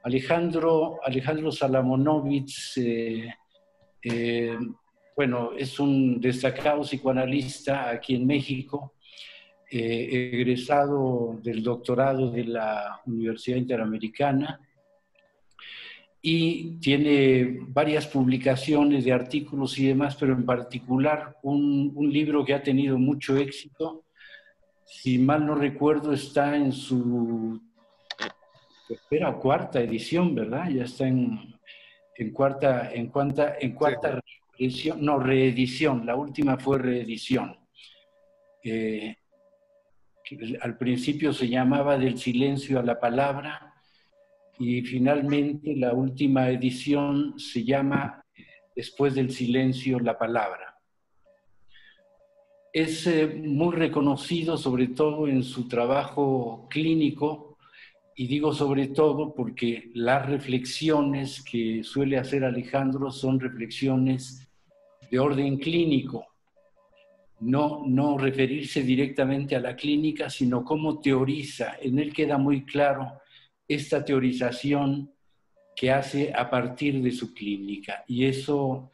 Alejandro Salamonovich, eh, bueno, es un destacado psicoanalista aquí en México, egresado del doctorado de la Universidad Interamericana y tiene varias publicaciones de artículos y demás, pero en particular un libro que ha tenido mucho éxito. Si mal no recuerdo, está en su tercera o cuarta edición, ¿verdad? Ya está en cuarta reedición, no, reedición, la última fue reedición. Que al principio se llamaba Del silencio a la palabra y finalmente la última edición se llama Después del silencio, la palabra. Es muy reconocido sobre todo en su trabajo clínico, y digo sobre todo porque las reflexiones que suele hacer Alejandro son reflexiones de orden clínico, no referirse directamente a la clínica, sino cómo teoriza. En él queda muy claro esta teorización que hace a partir de su clínica, y eso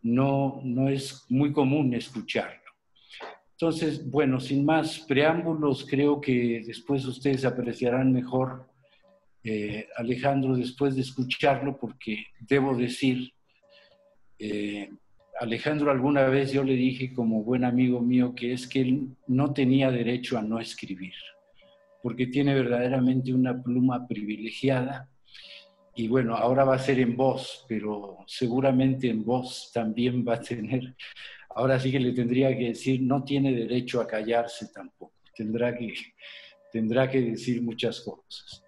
no es muy común escucharlo. Entonces, bueno, sin más preámbulos, creo que después ustedes apreciarán mejor Alejandro después de escucharlo, porque debo decir, Alejandro alguna vez yo le dije como buen amigo mío que es que él no tenía derecho a no escribir, porque tiene verdaderamente una pluma privilegiada. Y bueno, ahora va a ser en voz, pero seguramente en voz también va a tener, ahora sí que le tendría que decir, no tiene derecho a callarse tampoco, tendrá que decir muchas cosas.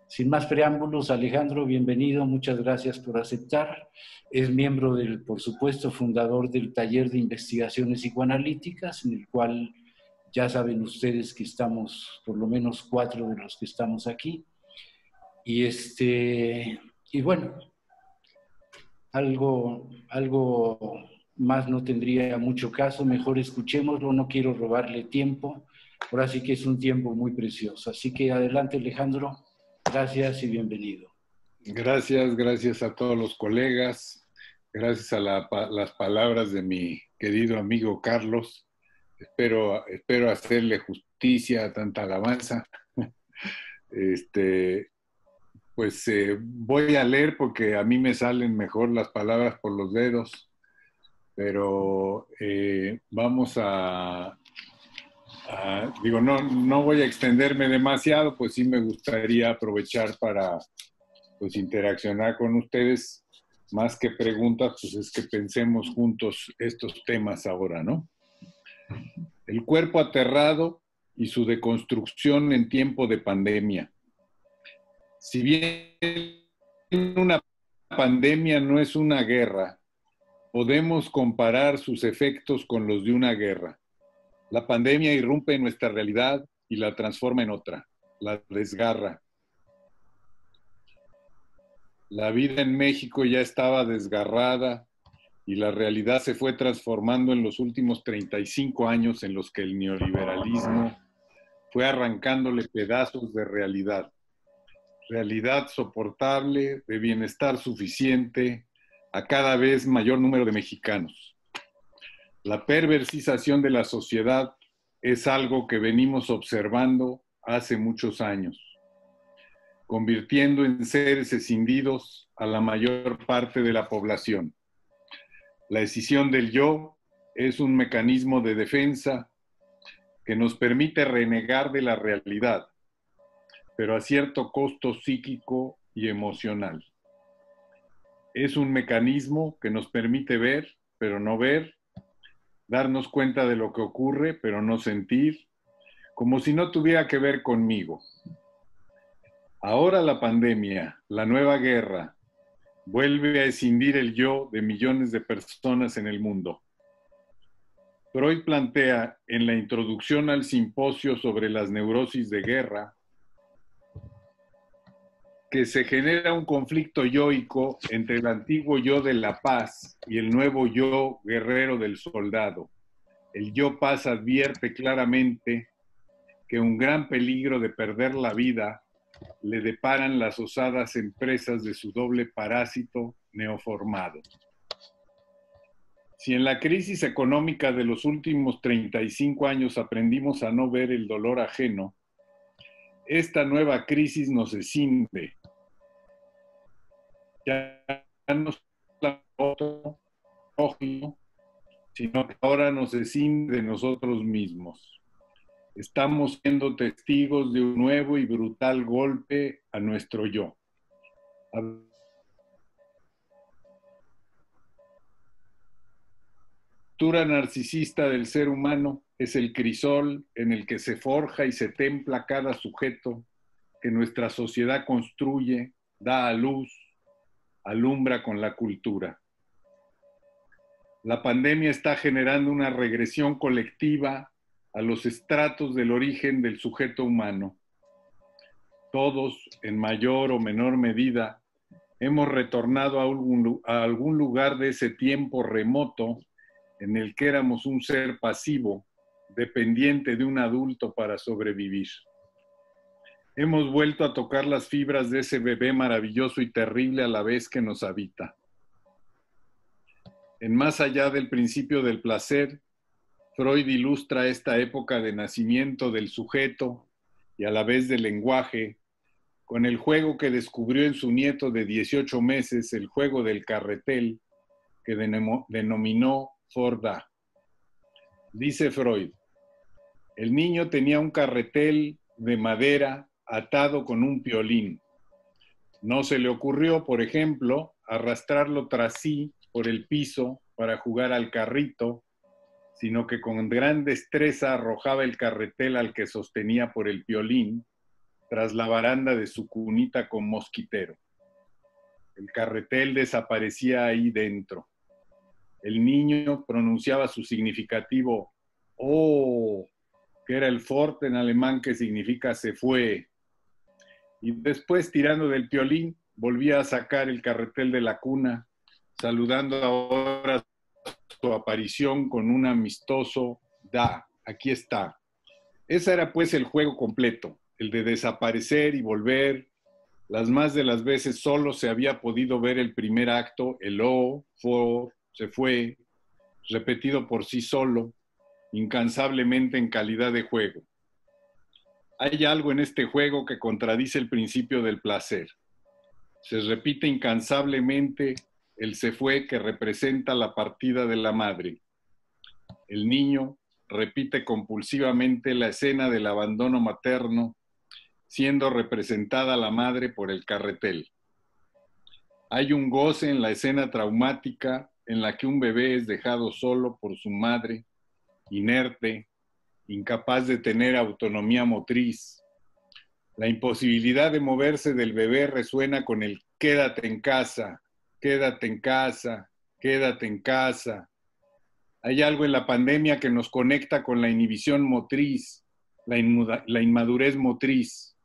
Sin más preámbulos, Alejandro, bienvenido, muchas gracias por aceptar. Es miembro del, por supuesto, fundador del Taller de Investigaciones Psicoanalíticas, en el cual ya saben ustedes que estamos, por lo menos 4 de los que estamos aquí. Y bueno, algo más no tendría mucho caso, mejor escuchémoslo, no quiero robarle tiempo, ahora sí que es un tiempo muy precioso. Así que adelante, Alejandro, gracias y bienvenido. Gracias a todos los colegas, gracias a las palabras de mi querido amigo Carlos. Espero hacerle justicia a tanta alabanza. Voy a leer porque a mí me salen mejor las palabras por los dedos, pero vamos digo, no voy a extenderme demasiado, pues sí me gustaría aprovechar para pues interaccionar con ustedes, más que preguntas, pues es que pensemos juntos estos temas ahora, ¿no? El cuerpo aterrado y su deconstrucción en tiempo de pandemia. Si bien una pandemia no es una guerra, podemos comparar sus efectos con los de una guerra. La pandemia irrumpe en nuestra realidad y la transforma en otra, la desgarra. La vida en México ya estaba desgarrada y la realidad se fue transformando en los últimos 35 años en los que el neoliberalismo fue arrancándole pedazos de realidad. Realidad soportable, de bienestar suficiente a cada vez mayor número de mexicanos. La perversización de la sociedad es algo que venimos observando hace muchos años, convirtiendo en seres escindidos a la mayor parte de la población. La escisión del yo es un mecanismo de defensa que nos permite renegar de la realidad, pero a cierto costo psíquico y emocional. Es un mecanismo que nos permite ver, pero no ver, darnos cuenta de lo que ocurre, pero no sentir, como si no tuviera que ver conmigo. Ahora la pandemia, la nueva guerra, vuelve a escindir el yo de millones de personas en el mundo. Freud plantea en la introducción al simposio sobre las neurosis de guerra que se genera un conflicto yoico entre el antiguo yo de la paz y el nuevo yo guerrero del soldado. El yo paz advierte claramente que un gran peligro de perder la vida le deparan las osadas empresas de su doble parásito neoformado. Si en la crisis económica de los últimos 35 años aprendimos a no ver el dolor ajeno, esta nueva crisis nos escinde. Ya no es otro prójimo, sino que ahora nos escinde de nosotros mismos. Estamos siendo testigos de un nuevo y brutal golpe a nuestro yo. La estructura narcisista del ser humano es el crisol en el que se forja y se templa cada sujeto que nuestra sociedad construye, da a luz, alumbra con la cultura. La pandemia está generando una regresión colectiva a los estratos del origen del sujeto humano. Todos, en mayor o menor medida, hemos retornado a algún lugar de ese tiempo remoto en el que éramos un ser pasivo, dependiente de un adulto para sobrevivir. Hemos vuelto a tocar las fibras de ese bebé maravilloso y terrible a la vez que nos habita. En Más allá del principio del placer, Freud ilustra esta época de nacimiento del sujeto y a la vez del lenguaje con el juego que descubrió en su nieto de 18 meses, el juego del carretel, que denominó Forda. Dice Freud, el niño tenía un carretel de madera atado con un piolín. No se le ocurrió, por ejemplo, arrastrarlo tras sí por el piso para jugar al carrito, sino que con gran destreza arrojaba el carretel al que sostenía por el piolín tras la baranda de su cunita con mosquitero. El carretel desaparecía ahí dentro. El niño pronunciaba su significativo "oh", que era el fort en alemán, que significa se fue. Y después, tirando del piolín, volvía a sacar el carretel de la cuna, saludando ahora su aparición con un amistoso "da, aquí está". Ese era pues el juego completo, el de desaparecer y volver. Las más de las veces solo se había podido ver el primer acto, el "oh", "for", se fue, repetido por sí solo, incansablemente en calidad de juego. Hay algo en este juego que contradice el principio del placer. Se repite incansablemente el "se fue", que representa la partida de la madre. El niño repite compulsivamente la escena del abandono materno, siendo representada la madre por el carretel. Hay un goce en la escena traumática en la que un bebé es dejado solo por su madre, inerte, incapaz de tener autonomía motriz. La imposibilidad de moverse del bebé resuena con el "quédate en casa, quédate en casa, quédate en casa". Hay algo en la pandemia que nos conecta con la inhibición motriz, la inmadurez motriz.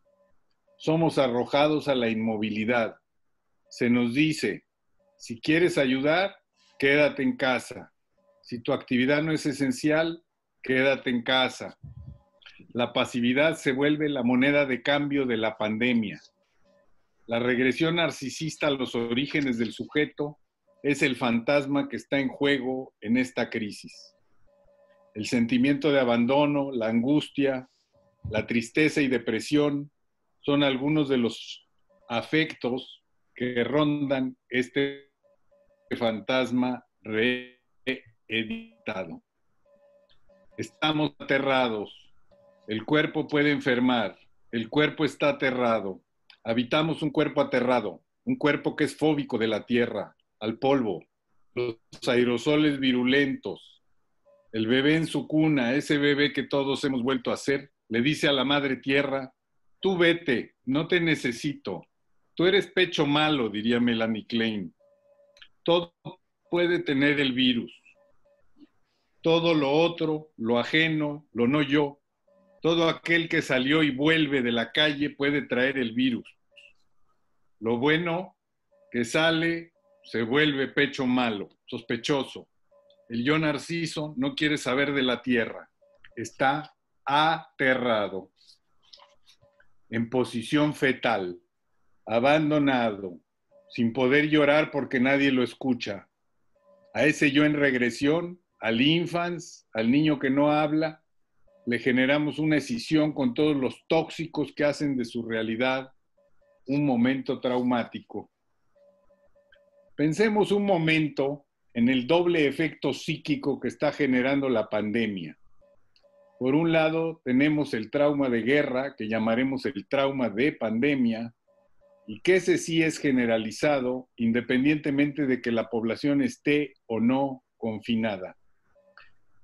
Somos arrojados a la inmovilidad. Se nos dice, si quieres ayudar, quédate en casa. Si tu actividad no es esencial, quédate en casa. La pasividad se vuelve la moneda de cambio de la pandemia. La regresión narcisista a los orígenes del sujeto es el fantasma que está en juego en esta crisis. El sentimiento de abandono, la angustia, la tristeza y depresión son algunos de los afectos que rondan este fantasma reeditado. Estamos aterrados. El cuerpo puede enfermar. El cuerpo está aterrado. Habitamos un cuerpo aterrado, un cuerpo que es fóbico de la tierra, al polvo, los aerosoles virulentos. El bebé en su cuna, ese bebé que todos hemos vuelto a ser, le dice a la madre tierra, tú vete, no te necesito. Tú eres pecho malo, diría Melanie Klein. Todo puede tener el virus. Todo lo otro, lo ajeno, lo no yo, todo aquel que salió y vuelve de la calle puede traer el virus. Lo bueno que sale se vuelve pecho malo, sospechoso. El yo narciso no quiere saber de la tierra. Está aterrado. en posición fetal, abandonado, sin poder llorar porque nadie lo escucha. A ese yo en regresión, al infans, al niño que no habla, le generamos una escisión con todos los tóxicos que hacen de su realidad un momento traumático. Pensemos un momento en el doble efecto psíquico que está generando la pandemia. Por un lado, tenemos el trauma de guerra, que llamaremos el trauma de pandemia, y que ese sí es generalizado, independientemente de que la población esté o no confinada.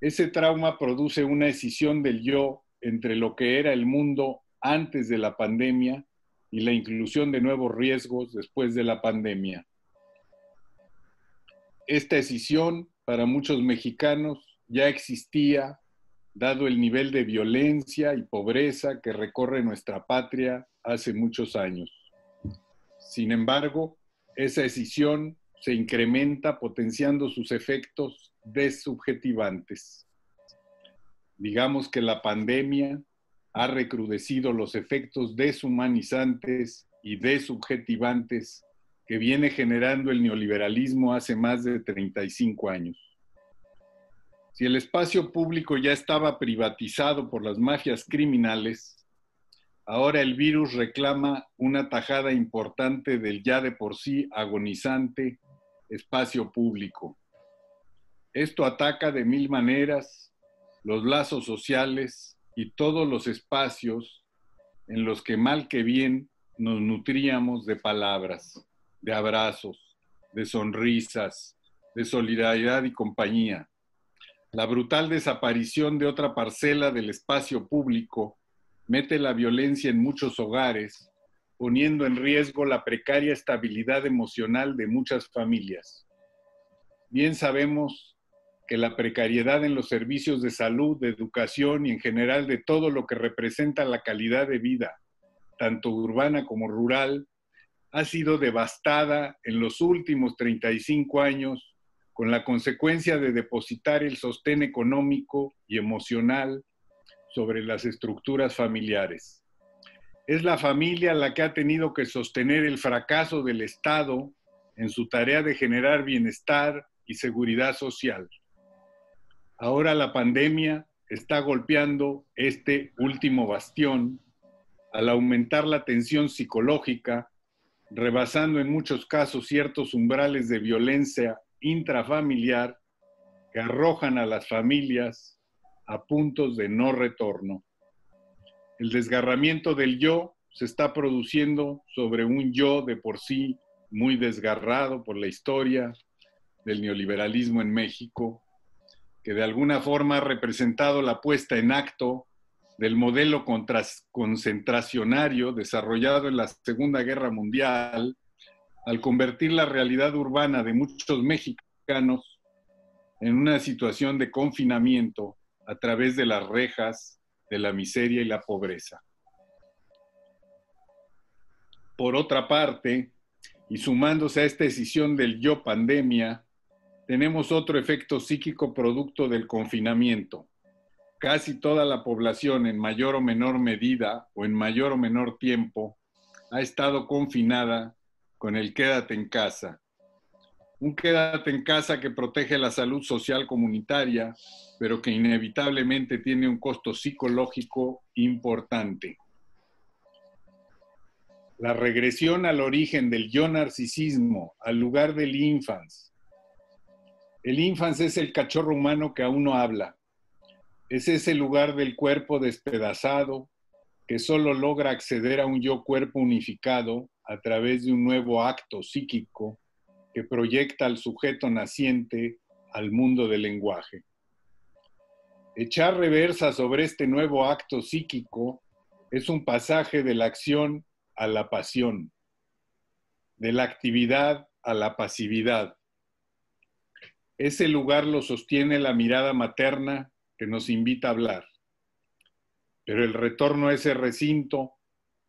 Ese trauma produce una escisión del yo entre lo que era el mundo antes de la pandemia y la inclusión de nuevos riesgos después de la pandemia. Esta escisión para muchos mexicanos ya existía, dado el nivel de violencia y pobreza que recorre nuestra patria hace muchos años. Sin embargo, esa escisión se incrementa potenciando sus efectos desubjetivantes. Digamos que la pandemia ha recrudecido los efectos deshumanizantes y desubjetivantes que viene generando el neoliberalismo hace más de 35 años. Si el espacio público ya estaba privatizado por las mafias criminales, ahora el virus reclama una tajada importante del ya de por sí agonizante espacio público. Esto ataca de mil maneras los lazos sociales y todos los espacios en los que mal que bien nos nutríamos de palabras, de abrazos, de sonrisas, de solidaridad y compañía. La brutal desaparición de otra parcela del espacio público mete la violencia en muchos hogares, poniendo en riesgo la precaria estabilidad emocional de muchas familias. Bien sabemos que la precariedad en los servicios de salud, de educación y en general de todo lo que representa la calidad de vida, tanto urbana como rural, ha sido devastada en los últimos 35 años con la consecuencia de depositar el sostén económico y emocional sobre las estructuras familiares. Es la familia la que ha tenido que sostener el fracaso del Estado en su tarea de generar bienestar y seguridad social. Ahora la pandemia está golpeando este último bastión al aumentar la tensión psicológica, rebasando en muchos casos ciertos umbrales de violencia intrafamiliar que arrojan a las familias a puntos de no retorno. El desgarramiento del yo se está produciendo sobre un yo de por sí muy desgarrado por la historia del neoliberalismo en México, que de alguna forma ha representado la puesta en acto del modelo concentracionario desarrollado en la Segunda Guerra Mundial, al convertir la realidad urbana de muchos mexicanos en una situación de confinamiento a través de las rejas de la miseria y la pobreza. Por otra parte, y sumándose a esta escisión del yo pandemia, tenemos otro efecto psíquico producto del confinamiento. Casi toda la población, en mayor o menor medida o en mayor o menor tiempo, ha estado confinada con el quédate en casa. Un quédate en casa que protege la salud social comunitaria, pero que inevitablemente tiene un costo psicológico importante. La regresión al origen del yo narcisismo, al lugar del infans. El infans es el cachorro humano que aún no habla. Es ese lugar del cuerpo despedazado que solo logra acceder a un yo cuerpo unificado a través de un nuevo acto psíquico que proyecta al sujeto naciente al mundo del lenguaje. Echar reversa sobre este nuevo acto psíquico es un pasaje de la acción a la pasión, de la actividad a la pasividad. Ese lugar lo sostiene la mirada materna que nos invita a hablar. Pero el retorno a ese recinto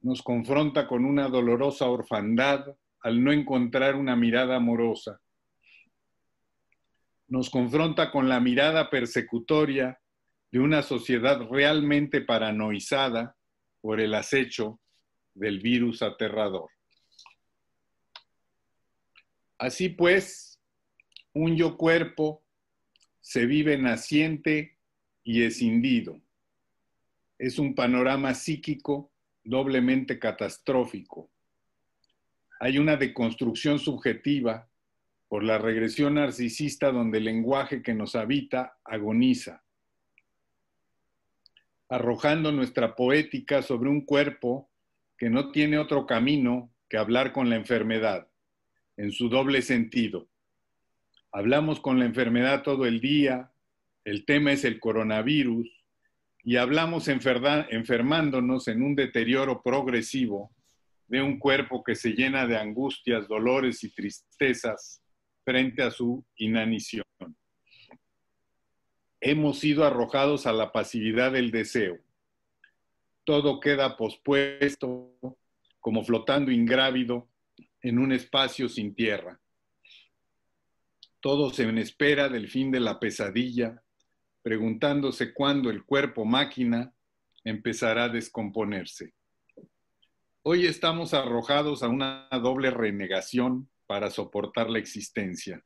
nos confronta con una dolorosa orfandad al no encontrar una mirada amorosa. Nos confronta con la mirada persecutoria de una sociedad realmente paranoizada por el acecho del virus aterrador. Así pues, un yo-cuerpo se vive naciente y escindido. Es un panorama psíquico doblemente catastrófico. Hay una deconstrucción subjetiva por la regresión narcisista donde el lenguaje que nos habita agoniza, arrojando nuestra poética sobre un cuerpo que no tiene otro camino que hablar con la enfermedad, en su doble sentido. Hablamos con la enfermedad todo el día, el tema es el coronavirus, y hablamos enfermándonos en un deterioro progresivo de un cuerpo que se llena de angustias, dolores y tristezas frente a su inanición. Hemos sido arrojados a la pasividad del deseo. Todo queda pospuesto, como flotando ingrávido en un espacio sin tierra. Todos en espera del fin de la pesadilla, preguntándose cuándo el cuerpo máquina empezará a descomponerse. Hoy estamos arrojados a una doble renegación para soportar la existencia.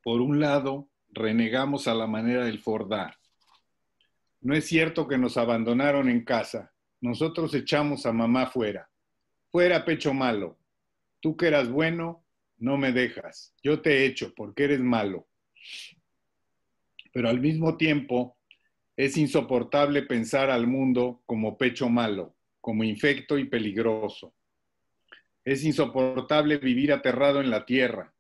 Por un lado, renegamos a la manera del Fordá. No es cierto que nos abandonaron en casa. Nosotros echamos a mamá fuera. Fuera, pecho malo. Tú que eras bueno, no me dejas. Yo te echo porque eres malo. Pero al mismo tiempo, es insoportable pensar al mundo como pecho malo, como infecto y peligroso. Es insoportable vivir aterrado en la tierra.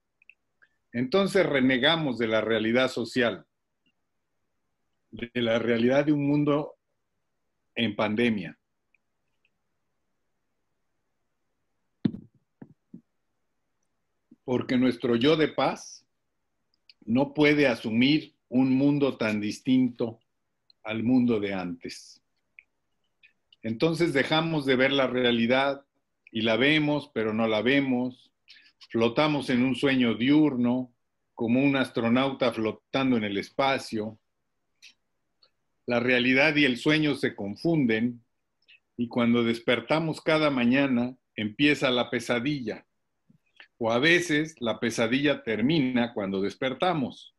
Entonces renegamos de la realidad social, de la realidad de un mundo en pandemia. Porque nuestro yo de paz no puede asumir un mundo tan distinto al mundo de antes. Entonces dejamos de ver la realidad y la vemos, pero no la vemos. Flotamos en un sueño diurno, como un astronauta flotando en el espacio. La realidad y el sueño se confunden y cuando despertamos cada mañana empieza la pesadilla. O a veces la pesadilla termina cuando despertamos.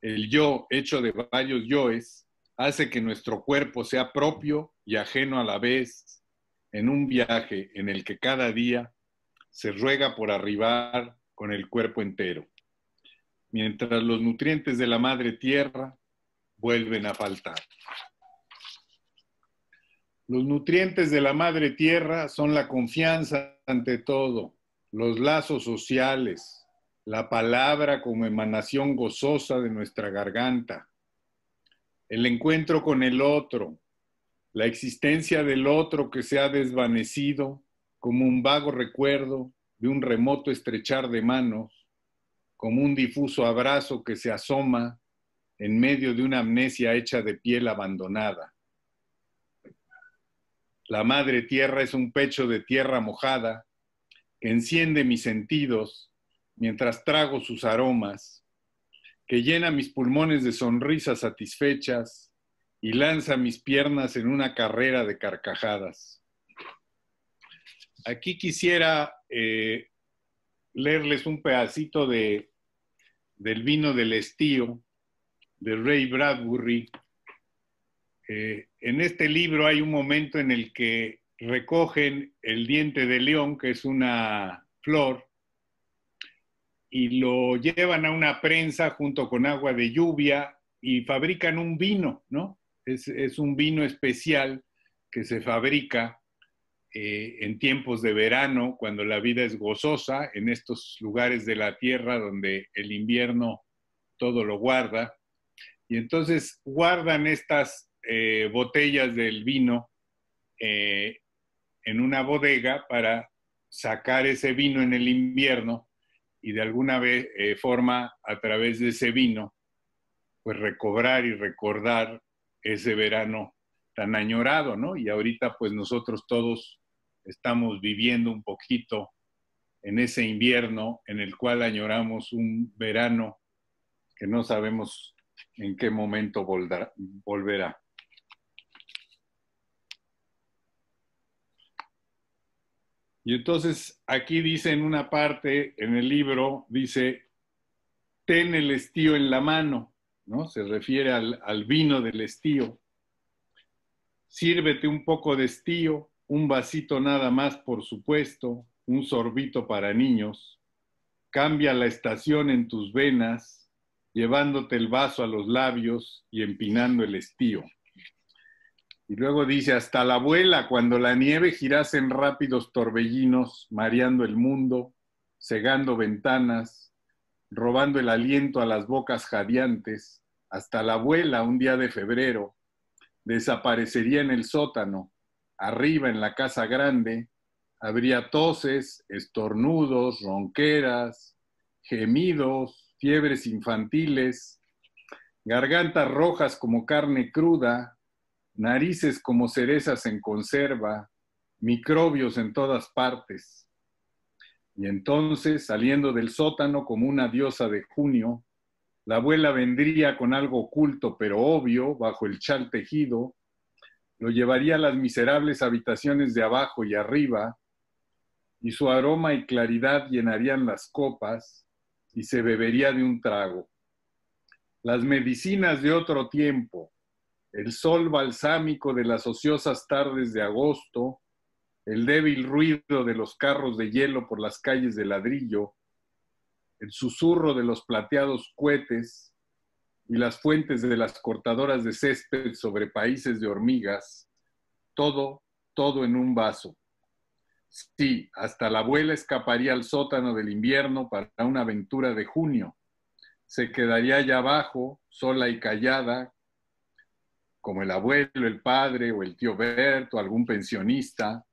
El yo, hecho de varios yoes, hace que nuestro cuerpo sea propio y ajeno a la vez, en un viaje en el que cada día se ruega por arribar con el cuerpo entero, mientras los nutrientes de la madre tierra vuelven a faltar. Los nutrientes de la madre tierra son la confianza ante todo, los lazos sociales, la palabra como emanación gozosa de nuestra garganta, el encuentro con el otro, la existencia del otro que se ha desvanecido como un vago recuerdo de un remoto estrechar de manos, como un difuso abrazo que se asoma en medio de una amnesia hecha de piel abandonada. La madre tierra es un pecho de tierra mojada que enciende mis sentidos mientras trago sus aromas, que llena mis pulmones de sonrisas satisfechas y lanza mis piernas en una carrera de carcajadas. Aquí quisiera leerles un pedacito del vino del estío de Ray Bradbury. En este libro hay un momento en el que recogen el diente de león, que es una flor, y lo llevan a una prensa junto con agua de lluvia y fabrican un vino, ¿no? Es un vino especial que se fabrica en tiempos de verano, cuando la vida es gozosa, en estos lugares de la tierra donde el invierno todo lo guarda. Y entonces guardan estas botellas del vino en una bodega para sacar ese vino en el invierno y de alguna forma, a través de ese vino, pues recobrar y recordar ese verano tan añorado, ¿no? Y ahorita pues nosotros todos estamos viviendo un poquito en ese invierno en el cual añoramos un verano que no sabemos en qué momento volverá. Y entonces aquí dice en una parte, en el libro, dice, ten el estío en la mano, ¿no? Se refiere al vino del estío. Sírvete un poco de estío, un vasito nada más, por supuesto, un sorbito para niños. Cambia la estación en tus venas, llevándote el vaso a los labios y empinando el estío. Y luego dice, hasta la abuela, cuando la nieve girase en rápidos torbellinos, mareando el mundo, cegando ventanas, robando el aliento a las bocas jadeantes, hasta la abuela, un día de febrero, desaparecería en el sótano, arriba en la casa grande, habría toses, estornudos, ronqueras, gemidos, fiebres infantiles, gargantas rojas como carne cruda, narices como cerezas en conserva, microbios en todas partes. Y entonces, saliendo del sótano como una diosa de junio, la abuela vendría con algo oculto pero obvio bajo el chal tejido, lo llevaría a las miserables habitaciones de abajo y arriba, y su aroma y claridad llenarían las copas y se bebería de un trago. Las medicinas de otro tiempo, el sol balsámico de las ociosas tardes de agosto, el débil ruido de los carros de hielo por las calles de ladrillo, el susurro de los plateados cohetes y las fuentes de las cortadoras de césped sobre países de hormigas, todo en un vaso. Sí, hasta la abuela escaparía al sótano del invierno para una aventura de junio. Se quedaría allá abajo, sola y callada, como el abuelo, el padre o el tío Bert o algún pensionista,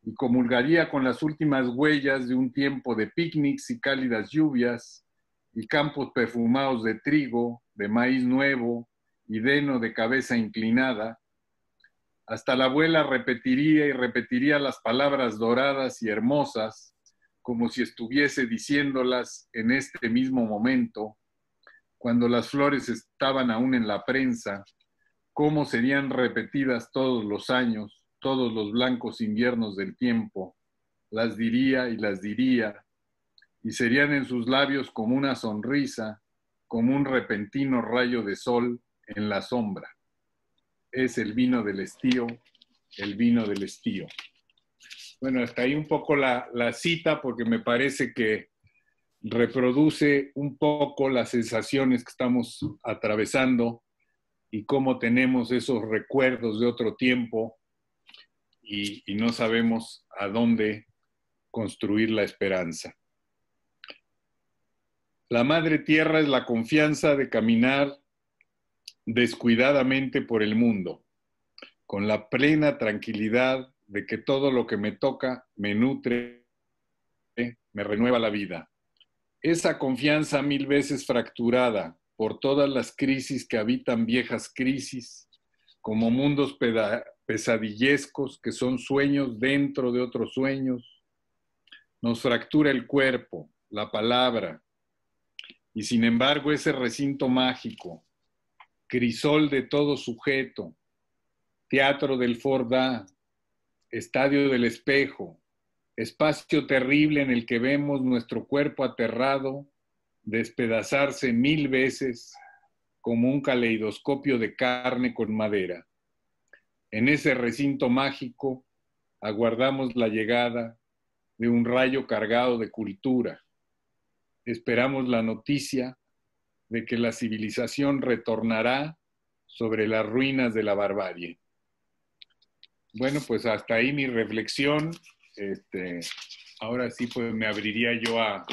y comulgaría con las últimas huellas de un tiempo de picnics y cálidas lluvias, y campos perfumados de trigo, de maíz nuevo y de heno de cabeza inclinada. Hasta la abuela repetiría y repetiría las palabras doradas y hermosas, como si estuviese diciéndolas en este mismo momento, cuando las flores estaban aún en la prensa, cómo serían repetidas todos los años, todos los blancos inviernos del tiempo. Las diría y serían en sus labios como una sonrisa, como un repentino rayo de sol en la sombra. Es el vino del estío, el vino del estío. Bueno, hasta ahí un poco la cita, porque me parece que reproduce un poco las sensaciones que estamos atravesando y cómo tenemos esos recuerdos de otro tiempo y no sabemos a dónde construir la esperanza. La madre tierra es la confianza de caminar descuidadamente por el mundo, con la plena tranquilidad de que todo lo que me toca me nutre, me renueva la vida. Esa confianza 1000 veces fracturada por todas las crisis que habitan viejas crisis, como mundos pesadillescos que son sueños dentro de otros sueños, nos fractura el cuerpo, la palabra, y sin embargo ese recinto mágico, crisol de todo sujeto, teatro del Fordá, estadio del espejo, espacio terrible en el que vemos nuestro cuerpo aterrado despedazarse 1000 veces como un caleidoscopio de carne con madera. En ese recinto mágico aguardamos la llegada de un rayo cargado de cultura. Esperamos la noticia de que la civilización retornará sobre las ruinas de la barbarie. Bueno, pues hasta ahí mi reflexión. Ahora sí pues me abriría yo a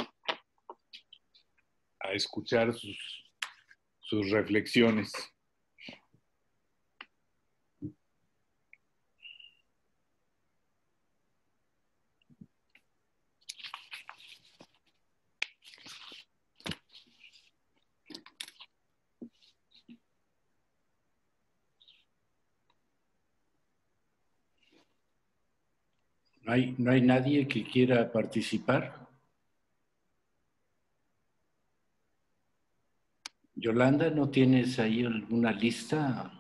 escuchar sus reflexiones. ¿No hay nadie que quiera participar? Yolanda, ¿no tienes ahí alguna lista?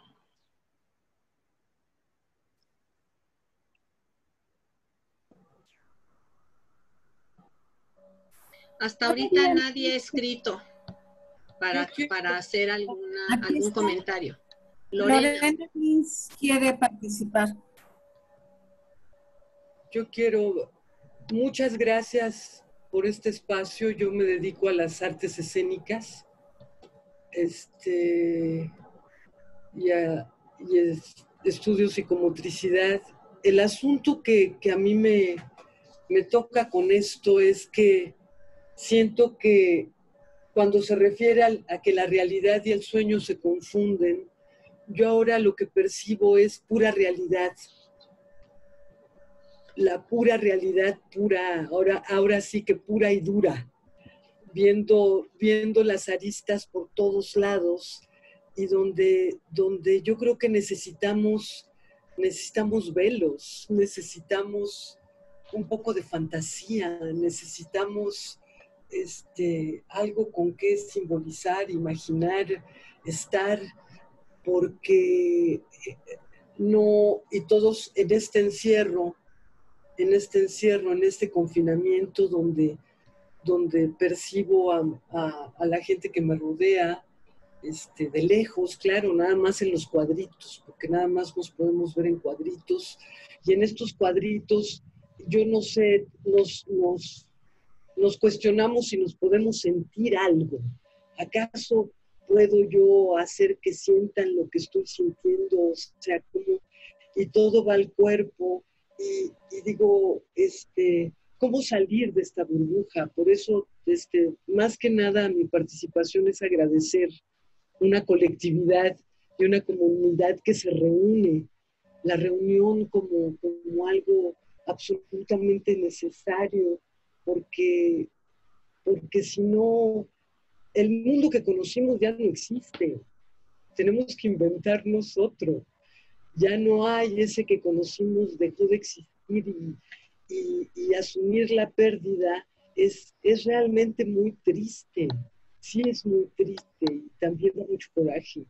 Hasta ahorita nadie ha escrito para hacer algún comentario. Lorena quiere participar. Yo quiero, muchas gracias por este espacio. Yo me dedico a las artes escénicas y estudio psicomotricidad. El asunto que a mí me toca con esto es que siento que cuando se refiere a que la realidad y el sueño se confunden, yo ahora lo que percibo es pura realidad. La pura realidad, pura, ahora sí que pura y dura, viendo las aristas por todos lados y donde yo creo que necesitamos velos, necesitamos un poco de fantasía, necesitamos algo con que simbolizar, imaginar, estar, porque no, y todos en este encierro, en este confinamiento donde percibo a la gente que me rodea, de lejos, claro, nada más en los cuadritos, porque nada más nos podemos ver en cuadritos, y en estos cuadritos, yo no sé, nos cuestionamos si nos podemos sentir algo. ¿Acaso puedo yo hacer que sientan lo que estoy sintiendo? O sea, como, y todo va al cuerpo, y digo, ¿cómo salir de esta burbuja? Por eso, más que nada, mi participación es agradecer una colectividad y una comunidad que se reúne, la reunión como algo absolutamente necesario, porque si no, el mundo que conocimos ya no existe. Tenemos que inventarnos otro. Ya no hay ese que conocimos, dejó de existir, y asumir la pérdida es realmente muy triste. Sí, es muy triste y también da mucho coraje.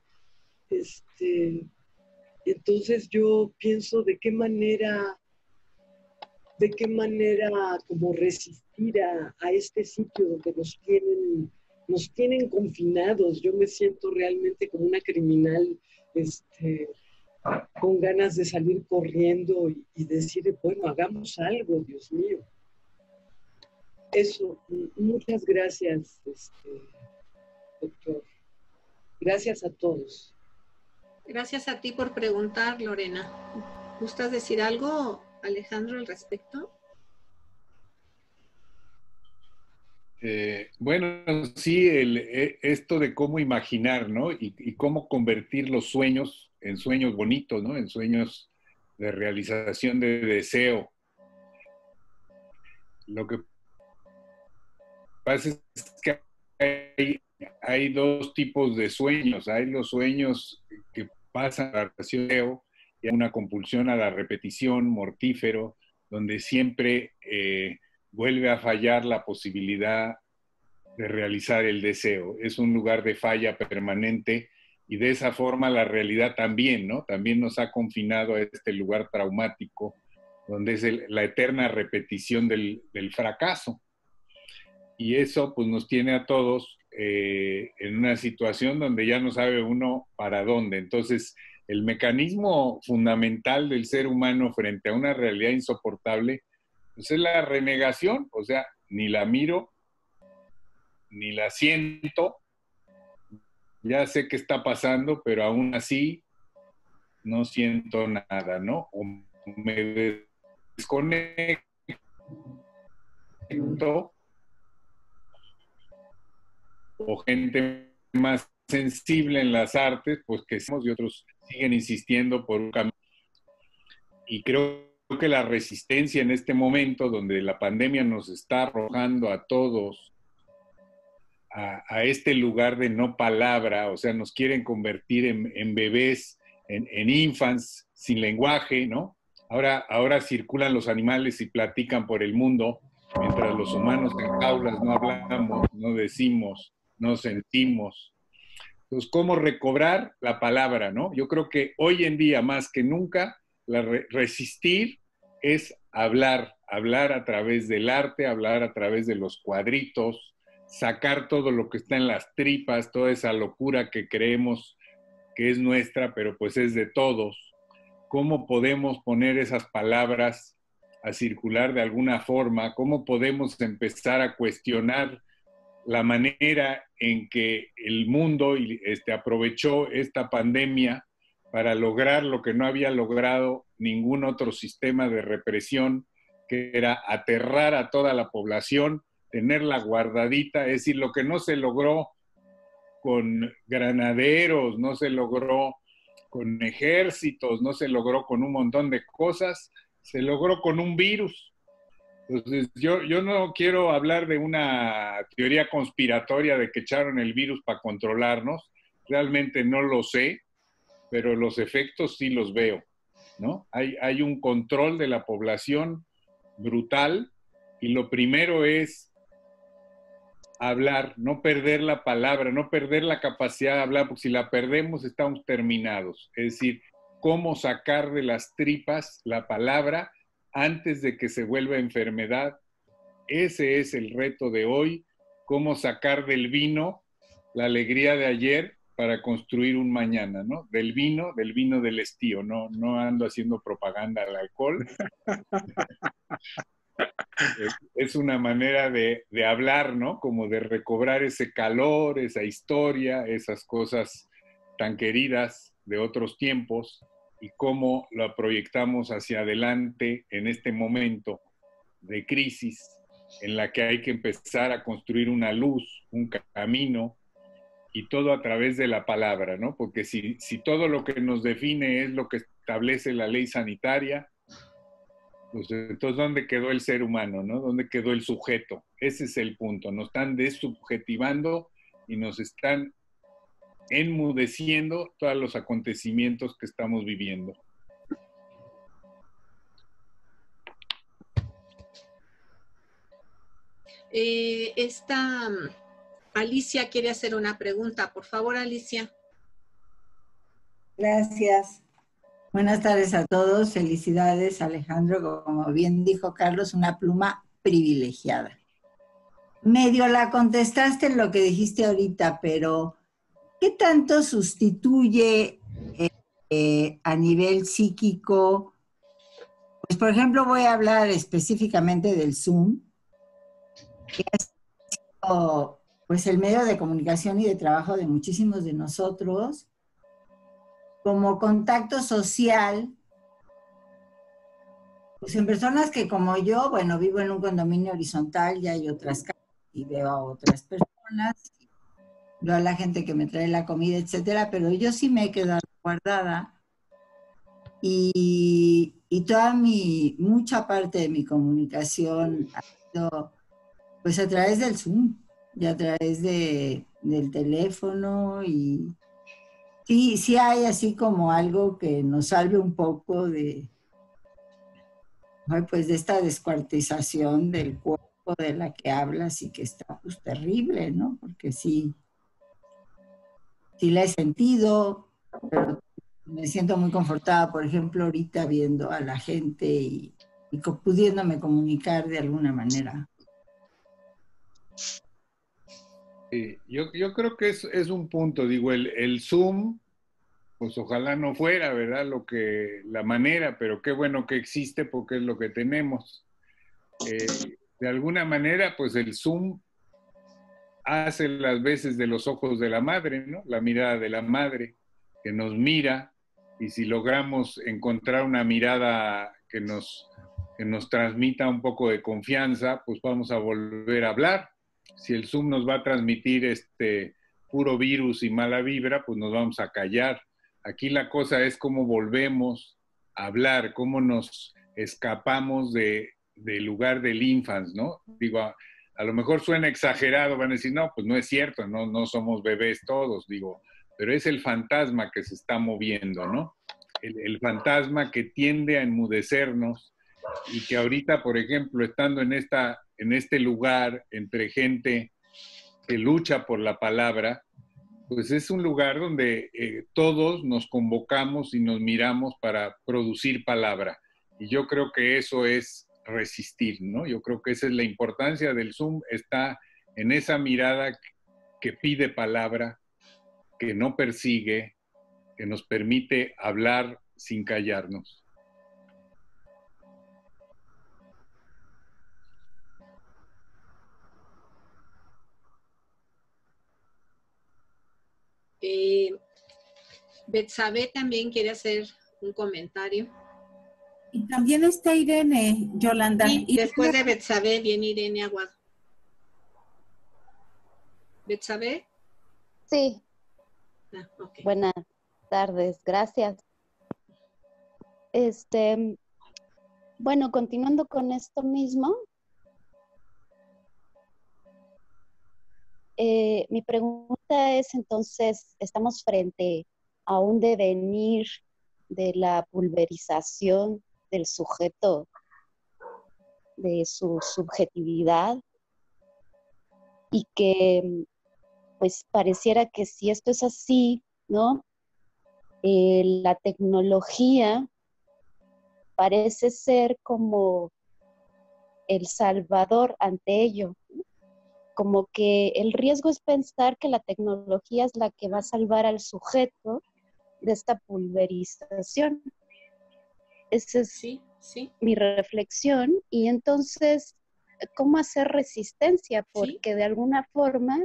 Entonces yo pienso de qué manera como resistir a este sitio donde nos tienen confinados. Yo me siento realmente como una criminal, con ganas de salir corriendo y decir, bueno, hagamos algo, Dios mío. Eso, muchas gracias, doctor. Gracias a todos. Gracias a ti por preguntar, Lorena. ¿Gustas decir algo, Alejandro, al respecto? Bueno, sí, esto de cómo imaginar, ¿no? Y cómo convertir los sueños en sueños bonitos, ¿no? En sueños de realización de deseo. Lo que pasa es que hay dos tipos de sueños. Hay los sueños que pasan a la deseo y hay una compulsión a la repetición, mortífero, donde siempre vuelve a fallar la posibilidad de realizar el deseo. Es un lugar de falla permanente y de esa forma la realidad también, ¿no? También nos ha confinado a este lugar traumático, donde es la eterna repetición del fracaso. Y eso pues nos tiene a todos en una situación donde ya no sabe uno para dónde. Entonces, el mecanismo fundamental del ser humano frente a una realidad insoportable pues es la renegación, o sea, ni la miro, ni la siento, ya sé qué está pasando, pero aún así no siento nada, ¿no? O me desconecto, o gente más sensible en las artes, pues que somos y otros siguen insistiendo por un camino. Y creo que la resistencia en este momento, donde la pandemia nos está arrojando a todos a este lugar de no palabra, o sea, nos quieren convertir en bebés, en infants sin lenguaje, ¿no? Ahora circulan los animales y platican por el mundo, mientras los humanos en jaulas no hablamos, no decimos, no sentimos. Entonces, ¿cómo recobrar la palabra, no? Yo creo que hoy en día, más que nunca, resistir es hablar a través del arte, hablar a través de los cuadritos, sacar todo lo que está en las tripas, toda esa locura que creemos que es nuestra, pero pues es de todos. ¿Cómo podemos poner esas palabras a circular de alguna forma? ¿Cómo podemos empezar a cuestionar la manera en que el mundo aprovechó esta pandemia para lograr lo que no había logrado ningún otro sistema de represión, que era aterrar a toda la población, tenerla guardadita, es decir, lo que no se logró con granaderos, no se logró con ejércitos, no se logró con un montón de cosas, se logró con un virus. Entonces, yo no quiero hablar de una teoría conspiratoria de que echaron el virus para controlarnos, realmente no lo sé, pero los efectos sí los veo, ¿no? Hay un control de la población brutal y lo primero es hablar, no perder la palabra, no perder la capacidad de hablar, porque si la perdemos estamos terminados. Es decir, cómo sacar de las tripas la palabra antes de que se vuelva enfermedad. Ese es el reto de hoy, cómo sacar del vino la alegría de ayer para construir un mañana, ¿no? Del vino del estío, no ando haciendo propaganda al alcohol. Es una manera de hablar, ¿no? Como de recobrar ese calor, esa historia, esas cosas tan queridas de otros tiempos y cómo la proyectamos hacia adelante en este momento de crisis en la que hay que empezar a construir una luz, un camino, y todo a través de la palabra, ¿no? Porque si todo lo que nos define es lo que establece la ley sanitaria, pues entonces, ¿dónde quedó el ser humano, no? ¿Dónde quedó el sujeto? Ese es el punto. Nos están desubjetivando y nos están enmudeciendo todos los acontecimientos que estamos viviendo. Alicia quiere hacer una pregunta. Por favor, Alicia. Gracias. Buenas tardes a todos. Felicidades, Alejandro. Como bien dijo Carlos, una pluma privilegiada. Medio la contestaste en lo que dijiste ahorita, pero ¿qué tanto sustituye a nivel psíquico? Pues, por ejemplo, voy a hablar específicamente del Zoom, que ha sido pues, el medio de comunicación y de trabajo de muchísimos de nosotros, como contacto social, pues en personas que como yo, bueno, vivo en un condominio horizontal, ya hay otras casas y veo a otras personas, veo a la gente que me trae la comida, etcétera, pero yo sí me he quedado guardada y mucha parte de mi comunicación ha sido pues a través del Zoom y a través del teléfono y sí hay así como algo que nos salve un poco pues de esta descuartización del cuerpo de la que hablas y que está pues terrible, ¿no? Porque sí la he sentido, pero me siento muy confortada, por ejemplo, ahorita viendo a la gente y pudiéndome comunicar de alguna manera. Yo creo que es un punto, digo, el Zoom, pues ojalá no fuera, ¿verdad? La manera, pero qué bueno que existe porque es lo que tenemos. De alguna manera, pues el Zoom hace las veces de los ojos de la madre, ¿no? La mirada de la madre que nos mira y si logramos encontrar una mirada que nos transmita un poco de confianza, pues vamos a volver a hablar. Si el Zoom nos va a transmitir puro virus y mala vibra, pues nos vamos a callar. Aquí la cosa es cómo volvemos a hablar, cómo nos escapamos del lugar del infans, ¿no? Digo, a lo mejor suena exagerado, van a decir, no, pues no es cierto, no somos bebés todos, digo, pero es el fantasma que se está moviendo, ¿no? El fantasma que tiende a enmudecernos y que ahorita, por ejemplo, estando en este lugar entre gente que lucha por la palabra, pues es un lugar donde todos nos convocamos y nos miramos para producir palabra. Y yo creo que eso es resistir, ¿no? Yo creo que esa es la importancia del Zoom, está en esa mirada que pide palabra, que no persigue, que nos permite hablar sin callarnos. Betsabe también quiere hacer un comentario. Y también está Irene, Yolanda. Y Irene, después de Betsabe viene Irene Aguado. ¿Betsabe? Sí. Ah, okay. Buenas tardes, gracias. Bueno, continuando con esto mismo, mi pregunta es entonces, ¿estamos frente a un devenir de la pulverización del sujeto, de su subjetividad? Y que, pues, pareciera que si esto es así, ¿no? La tecnología parece ser como el salvador ante ello. Como que el riesgo es pensar que la tecnología es la que va a salvar al sujeto de esta pulverización. Esa es mi reflexión. Y entonces, ¿cómo hacer resistencia? Porque de alguna forma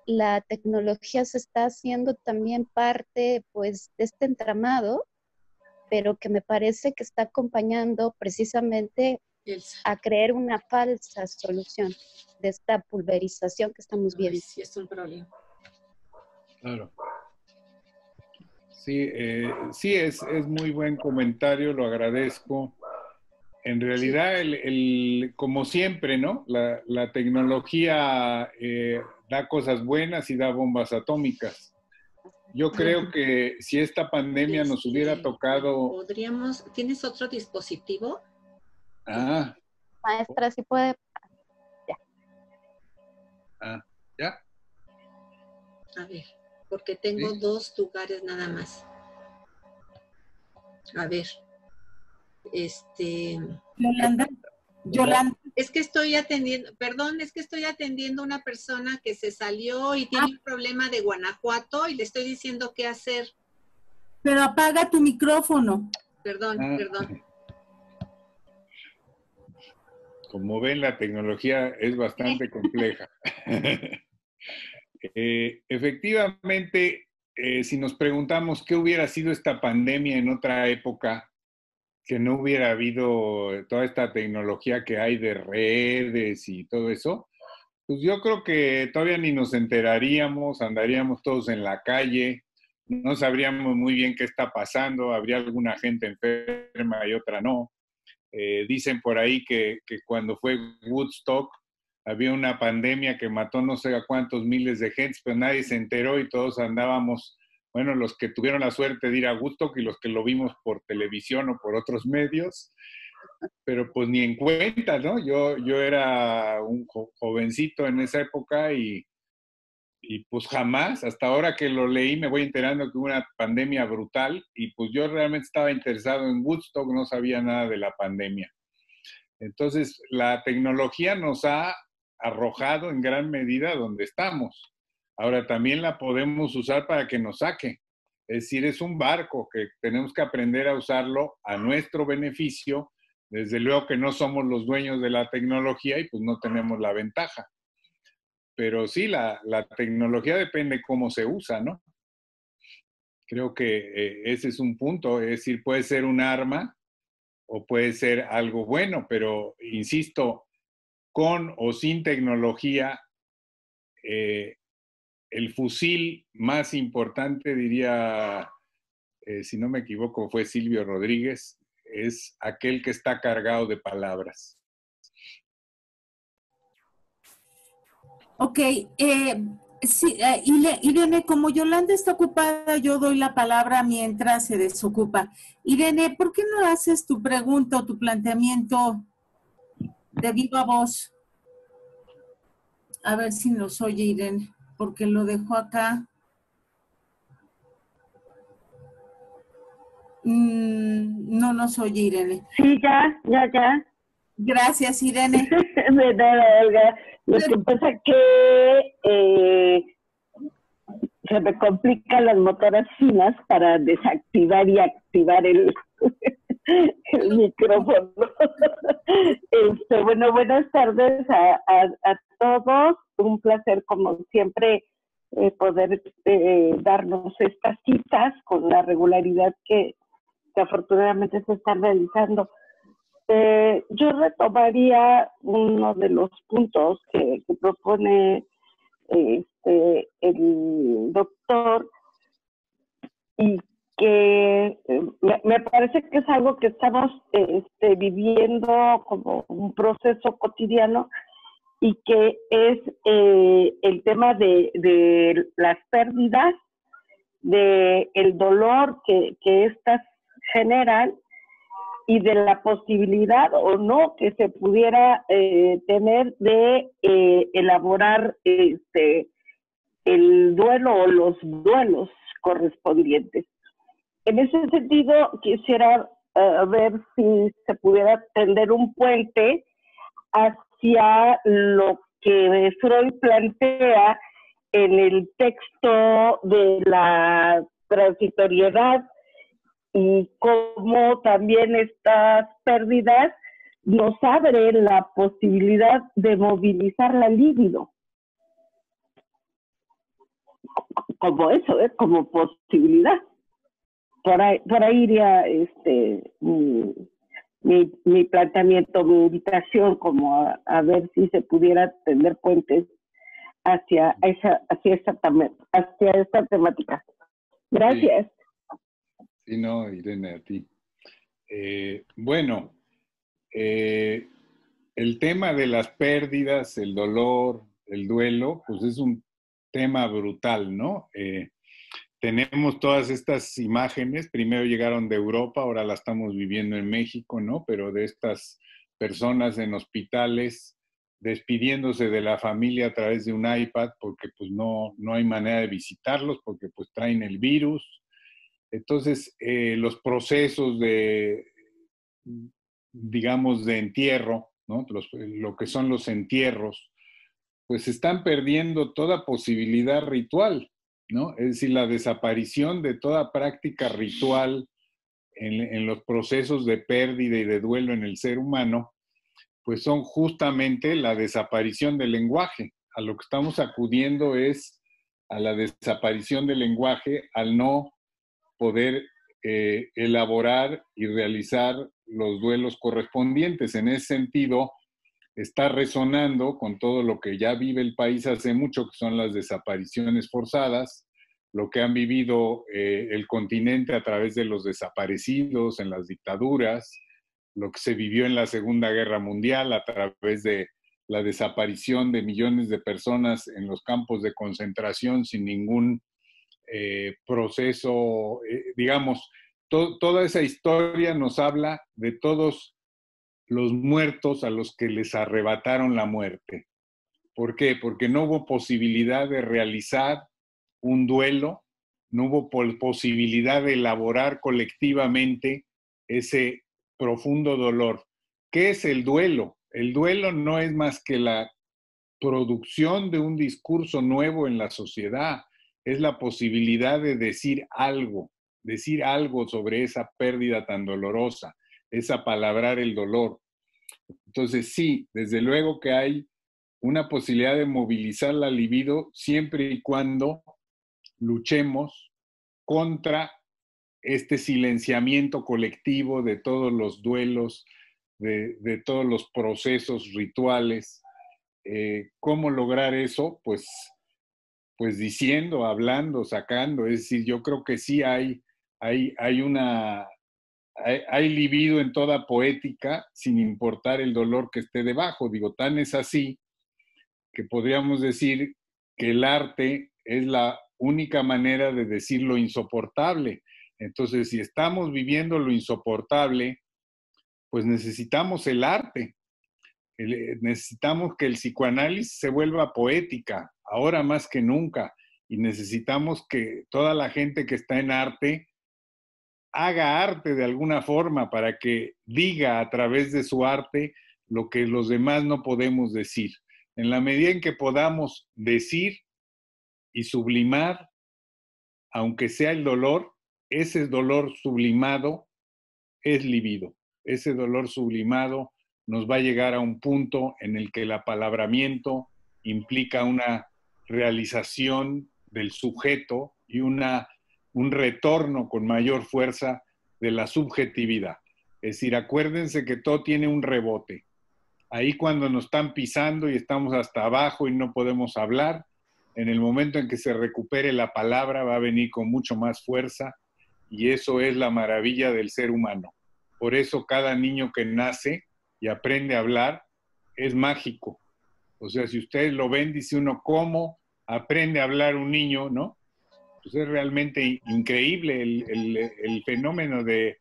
la tecnología se está haciendo también parte, pues, de este entramado, pero que me parece que está acompañando precisamente a crear una falsa solución de esta pulverización que estamos viendo. Sí, es un problema. Claro. Sí, sí es muy buen comentario, lo agradezco. En realidad, como siempre, ¿no? La tecnología da cosas buenas y da bombas atómicas. Yo creo que si esta pandemia nos hubiera tocado... ¿Tienes otro dispositivo? Ah. Maestra, si puede... Ya. Ah, ¿ya? A ver, porque tengo dos lugares nada más. A ver. Yolanda. Es que estoy atendiendo, perdón, es que estoy atendiendo a una persona que se salió y tiene un problema de Guanajuato y le estoy diciendo qué hacer. Pero apaga tu micrófono. Perdón, perdón. Como ven, la tecnología es bastante compleja. Efectivamente, si nos preguntamos qué hubiera sido esta pandemia en otra época, que no hubiera habido toda esta tecnología que hay de redes y todo eso, pues yo creo que todavía ni nos enteraríamos, andaríamos todos en la calle, no sabríamos muy bien qué está pasando, habría alguna gente enferma y otra no. Dicen por ahí que cuando fue Woodstock había una pandemia que mató no sé a cuántos miles de gentes, pero nadie se enteró y todos andábamos, bueno, los que tuvieron la suerte de ir a Woodstock y los que lo vimos por televisión o por otros medios, pero pues ni en cuenta, ¿no? Yo era un jovencito en esa época y pues jamás, hasta ahora que lo leí me voy enterando que hubo una pandemia brutal y pues yo realmente estaba interesado en Woodstock, no sabía nada de la pandemia. Entonces, la tecnología nos ha arrojado en gran medida donde estamos. Ahora, también la podemos usar para que nos saque. Es decir, es un barco que tenemos que aprender a usarlo a nuestro beneficio. Desde luego que no somos los dueños de la tecnología y pues no tenemos la ventaja. Pero sí, la tecnología depende cómo se usa, ¿no? Creo que ese es un punto. Es decir, puede ser un arma o puede ser algo bueno, pero insisto, con o sin tecnología, el fusil más importante, diría, si no me equivoco, fue Silvio Rodríguez, es aquel que está cargado de palabras. Ok, sí, Irene, como Yolanda está ocupada, yo doy la palabra mientras se desocupa. Irene, ¿por qué no haces tu pregunta o tu planteamiento de viva voz? A ver si nos oye Irene, porque lo dejo acá. No nos oye, Irene. Sí, ya. Gracias, Irene. De nada, Olga. Lo que pasa es que se me complican las motoras finas para desactivar y activar el micrófono. Bueno, buenas tardes a todos. Un placer, como siempre, poder darnos estas citas con la regularidad que afortunadamente se están realizando. Yo retomaría uno de los puntos que propone el doctor, y que me parece que es algo que estamos viviendo como un proceso cotidiano, y que es el tema de las pérdidas, de el dolor que estas generan, y de la posibilidad o no que se pudiera tener de elaborar el duelo o los duelos correspondientes. En ese sentido, quisiera ver si se pudiera tender un puente hacia lo que Freud plantea en el texto de la transitoriedad, y cómo también estas pérdidas nos abren la posibilidad de movilizar la libido. Como eso, como posibilidad. Por ahí iría mi planteamiento, mi invitación, como a ver si se pudiera tender puentes hacia esta temática. Gracias. Sí, no, Irene, a ti. Bueno, el tema de las pérdidas, el dolor, el duelo, pues es un tema brutal, ¿no? Tenemos todas estas imágenes, primero llegaron de Europa, ahora la estamos viviendo en México, ¿no? Pero de estas personas en hospitales despidiéndose de la familia a través de un iPad, porque pues no hay manera de visitarlos, porque pues traen el virus. Entonces, los procesos digamos, de entierro, ¿no? Lo que son los entierros, pues están perdiendo toda posibilidad ritual, ¿no? Es decir, la desaparición de toda práctica ritual en los procesos de pérdida y de duelo en el ser humano, pues son justamente la desaparición del lenguaje. A lo que estamos acudiendo es a la desaparición del lenguaje, al no poder elaborar y realizar los duelos correspondientes. En ese sentido, está resonando con todo lo que ya vive el país hace mucho, que son las desapariciones forzadas, lo que han vivido el continente a través de los desaparecidos en las dictaduras, lo que se vivió en la Segunda Guerra Mundial a través de la desaparición de millones de personas en los campos de concentración sin ningún proceso, digamos, toda esa historia nos habla de todos los muertos a los que les arrebataron la muerte. ¿Por qué? Porque no hubo posibilidad de realizar un duelo, no hubo posibilidad de elaborar colectivamente ese profundo dolor. ¿Qué es el duelo? El duelo no es más que la producción de un discurso nuevo en la sociedad, es la posibilidad de decir algo sobre esa pérdida tan dolorosa, es apalabrar el dolor. Entonces sí, desde luego que hay una posibilidad de movilizar la libido siempre y cuando luchemos contra este silenciamiento colectivo de todos los duelos, de todos los procesos rituales. ¿Cómo lograr eso? Pues diciendo, hablando, sacando. Es decir, yo creo que sí hay libido en toda poética, sin importar el dolor que esté debajo. Digo, tan es así que podríamos decir que el arte es la única manera de decir lo insoportable. Entonces, si estamos viviendo lo insoportable, pues necesitamos el arte. Necesitamos que el psicoanálisis se vuelva poética, ahora más que nunca, y necesitamos que toda la gente que está en arte haga arte de alguna forma, para que diga a través de su arte lo que los demás no podemos decir. En la medida en que podamos decir y sublimar, aunque sea el dolor, ese dolor sublimado es libido. Ese dolor sublimado nos va a llegar a un punto en el que el apalabramiento implica una realización del sujeto y un retorno con mayor fuerza de la subjetividad. Es decir, acuérdense que todo tiene un rebote. Ahí cuando nos están pisando y estamos hasta abajo y no podemos hablar, en el momento en que se recupere la palabra va a venir con mucho más fuerza, y eso es la maravilla del ser humano. Por eso cada niño que nace y aprende a hablar es mágico. O sea, si ustedes lo ven, dice uno, ¿cómo aprende a hablar un niño, no? Pues es realmente increíble el fenómeno de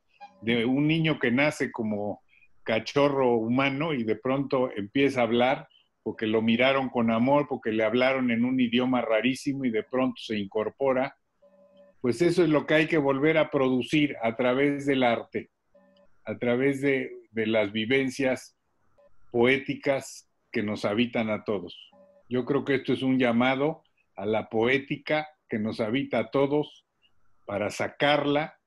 un niño que nace como cachorro humano y de pronto empieza a hablar porque lo miraron con amor, porque le hablaron en un idioma rarísimo y de pronto se incorpora. Pues eso es lo que hay que volver a producir a través del arte, a través de las vivencias poéticas que nos habitan a todos. Yo creo que esto es un llamado a la poética que nos habita a todos para sacarla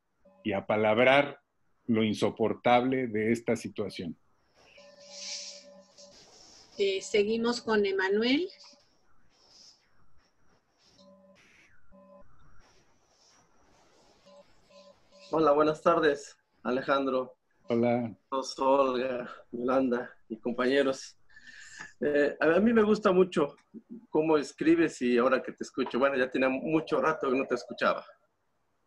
y apalabrar lo insoportable de esta situación. Seguimos con Emanuel. Hola, buenas tardes, Alejandro. Hola. Olga, Yolanda y compañeros. A mí me gusta mucho cómo escribes y ahora que te escucho, bueno, ya tenía mucho rato que no te escuchaba,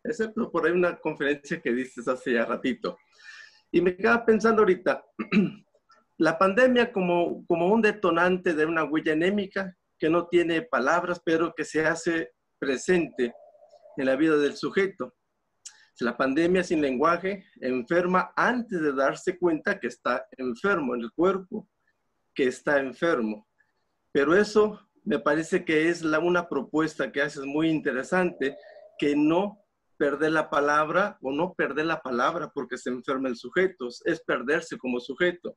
excepto por ahí una conferencia que diste hace ya ratito. Y me quedaba pensando ahorita, la pandemia como un detonante de una huella anémica que no tiene palabras, pero que se hace presente en la vida del sujeto. La pandemia sin lenguaje enferma antes de darse cuenta que está enfermo en el cuerpo, que está enfermo. Pero eso me parece que es una propuesta que haces muy interesante, que no perder la palabra o no perder la palabra porque se enferma el sujeto, es perderse como sujeto.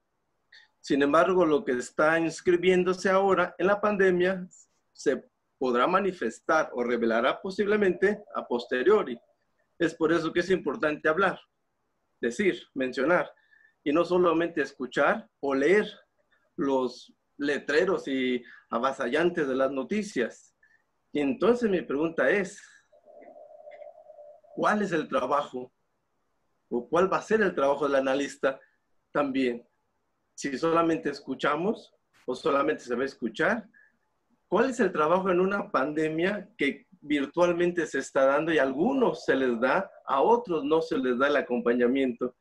Sin embargo, lo que está inscribiéndose ahora en la pandemia se podrá manifestar o revelará posiblemente a posteriori. Es por eso que es importante hablar, decir, mencionar, y no solamente escuchar o leer los letreros y avasallantes de las noticias. Y entonces mi pregunta es, ¿cuál es el trabajo? ¿O cuál va a ser el trabajo del analista también? Si solamente escuchamos o solamente se va a escuchar, ¿cuál es el trabajo en una pandemia que virtualmente se está dando y a algunos se les da, a otros no se les da el acompañamiento?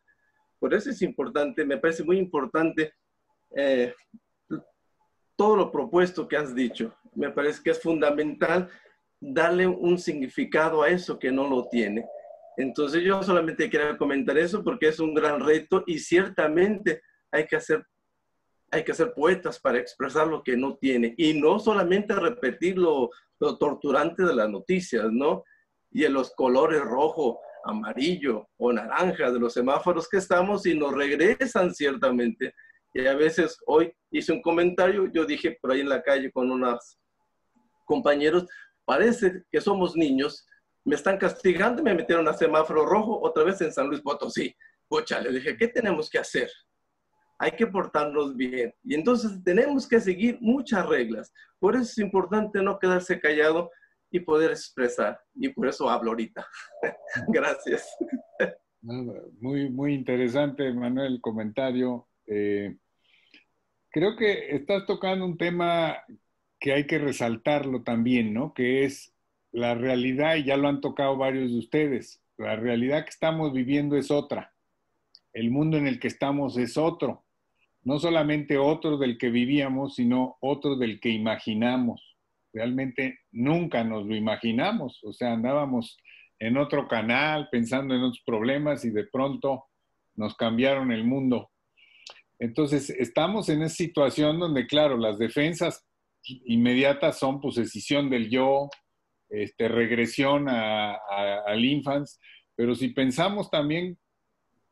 Por eso es importante, me parece muy importante todo lo propuesto que has dicho. Me parece que es fundamental darle un significado a eso que no lo tiene. Entonces yo solamente quería comentar eso porque es un gran reto y ciertamente hay que ser poetas para expresar lo que no tiene y no solamente repetir lo torturante de las noticias, ¿no? Y en los colores rojo, amarillo o naranja de los semáforos que estamos y nos regresan ciertamente. Y a veces hoy hice un comentario, yo dije por ahí en la calle con unos compañeros, parece que somos niños, me están castigando y me metieron a semáforo rojo otra vez en San Luis Potosí. Pucha, le dije, ¿qué tenemos que hacer? Hay que portarnos bien. Y entonces tenemos que seguir muchas reglas. Por eso es importante no quedarse callado y poder expresar. Y por eso hablo ahorita. Gracias. Muy, muy interesante, Manuel, el comentario. Creo que estás tocando un tema que hay que resaltarlo también, ¿no? Que es la realidad, y ya lo han tocado varios de ustedes. La realidad que estamos viviendo es otra. El mundo en el que estamos es otro. No solamente otro del que vivíamos, sino otro del que imaginamos. Realmente nunca nos lo imaginamos. O sea, andábamos en otro canal pensando en otros problemas y de pronto nos cambiaron el mundo. Entonces, estamos en esa situación donde, claro, las defensas inmediatas son pues escisión del yo, regresión al infans, Pero si pensamos también,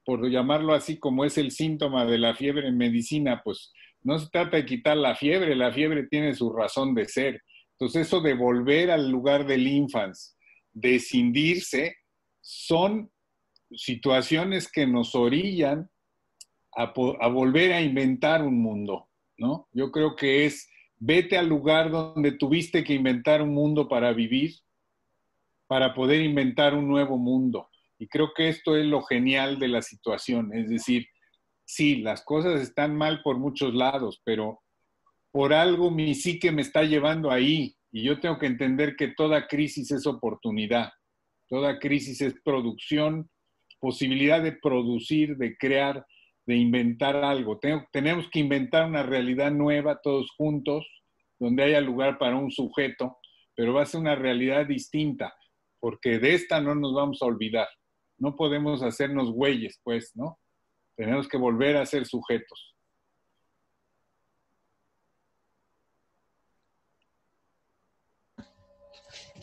por llamarlo así, como es el síntoma de la fiebre en medicina, pues no se trata de quitar la fiebre tiene su razón de ser. Entonces eso de volver al lugar del infans, de escindirse, son situaciones que nos orillan a volver a inventar un mundo, ¿no? Yo creo que es, vete al lugar donde tuviste que inventar un mundo para vivir, para poder inventar un nuevo mundo. Y creo que esto es lo genial de la situación, es decir, sí, las cosas están mal por muchos lados, pero por algo mi psique me está llevando ahí, y yo tengo que entender que toda crisis es oportunidad, toda crisis es producción, posibilidad de producir, de crear, de inventar algo. Tenemos que inventar una realidad nueva todos juntos, donde haya lugar para un sujeto, pero va a ser una realidad distinta, porque de esta no nos vamos a olvidar. No podemos hacernos güeyes, pues, ¿no? Tenemos que volver a ser sujetos.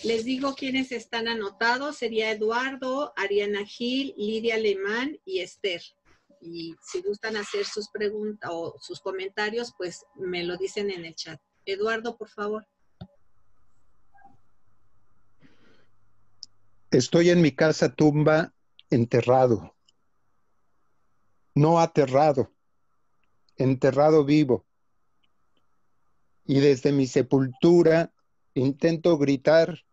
Les digo quiénes están anotados. Sería Eduardo, Ariana Gil, Lidia Alemán y Esther. Y si gustan hacer sus preguntas o sus comentarios, pues me lo dicen en el chat. Eduardo, por favor. Estoy en mi casa tumba enterrado, no aterrado, enterrado vivo. Y desde mi sepultura intento gritar,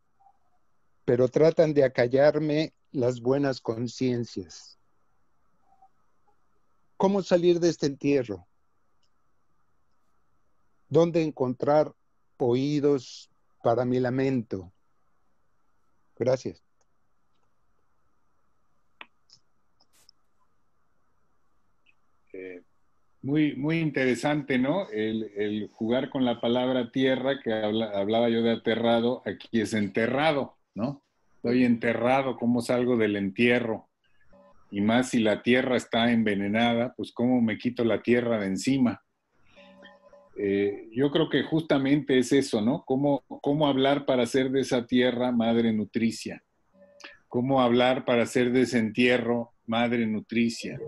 pero tratan de acallarme las buenas conciencias. ¿Cómo salir de este entierro? ¿Dónde encontrar oídos para mi lamento? Gracias. Muy interesante, ¿no? El jugar con la palabra tierra, que hablaba yo de aterrado, aquí es enterrado, ¿no? Estoy enterrado, ¿cómo salgo del entierro? Y más si la tierra está envenenada, pues ¿cómo me quito la tierra de encima? Yo creo que justamente es eso, ¿no? ¿Cómo hablar para hacer de esa tierra madre nutricia? ¿Cómo hablar para hacer de ese entierro madre nutricia?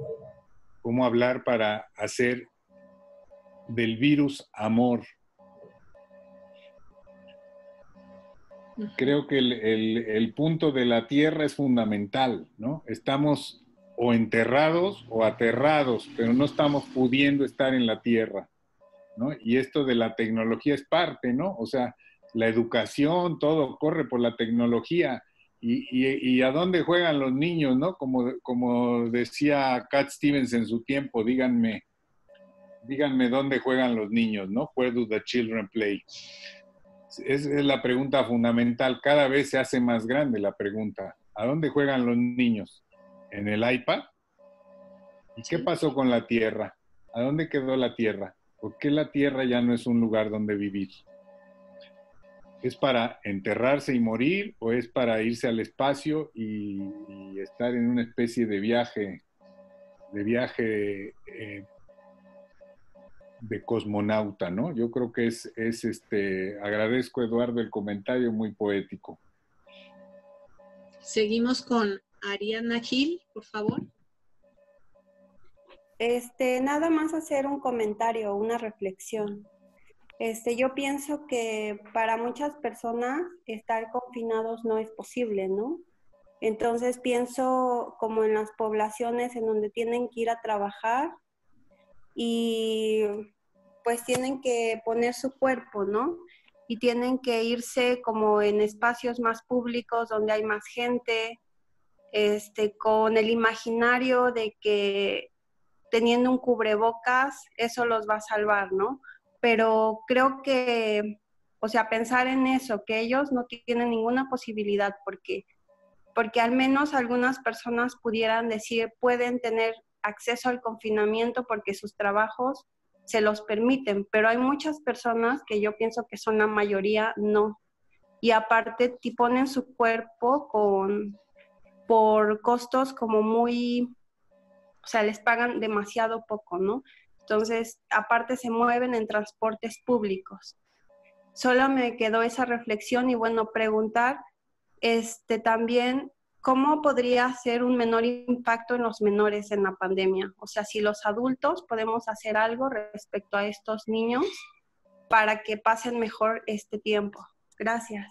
¿Cómo hablar para hacer del virus amor? Creo que el punto de la tierra es fundamental, ¿no? Estamos o enterrados o aterrados, pero no estamos pudiendo estar en la tierra, ¿no? Y esto de la tecnología es parte, ¿no? O sea, la educación, todo corre por la tecnología. Y a dónde juegan los niños, ¿no? Como decía Cat Stevens en su tiempo, díganme dónde juegan los niños, ¿no? Where do the children play? Es la pregunta fundamental. Cada vez se hace más grande la pregunta. ¿A dónde juegan los niños? ¿En el iPad? ¿Y qué pasó con la Tierra? ¿A dónde quedó la Tierra? ¿Por qué la Tierra ya no es un lugar donde vivir? ¿Es para enterrarse y morir o es para irse al espacio y estar en una especie de viaje de cosmonauta, ¿no? Yo creo que agradezco, Eduardo, el comentario muy poético. Seguimos con Ariana Gil, por favor. Nada más hacer un comentario, una reflexión. Yo pienso que para muchas personas estar confinados no es posible, ¿no? Entonces pienso como en las poblaciones en donde tienen que ir a trabajar y pues tienen que poner su cuerpo, ¿no? Y tienen que irse como en espacios más públicos donde hay más gente, con el imaginario de que teniendo un cubrebocas eso los va a salvar, ¿no? Pero creo que, o sea, pensar en eso, que ellos no tienen ninguna posibilidad, porque al menos algunas personas pudieran decir, pueden tener acceso al confinamiento porque sus trabajos se los permiten, pero hay muchas personas que yo pienso que son la mayoría, no. Y aparte ponen su cuerpo por costos como muy, o sea, les pagan demasiado poco, ¿no? Entonces, aparte se mueven en transportes públicos. Solo me quedó esa reflexión y bueno, preguntar también ¿cómo podría ser un menor impacto en los menores en la pandemia? O sea, si los adultos podemos hacer algo respecto a estos niños para que pasen mejor este tiempo. Gracias.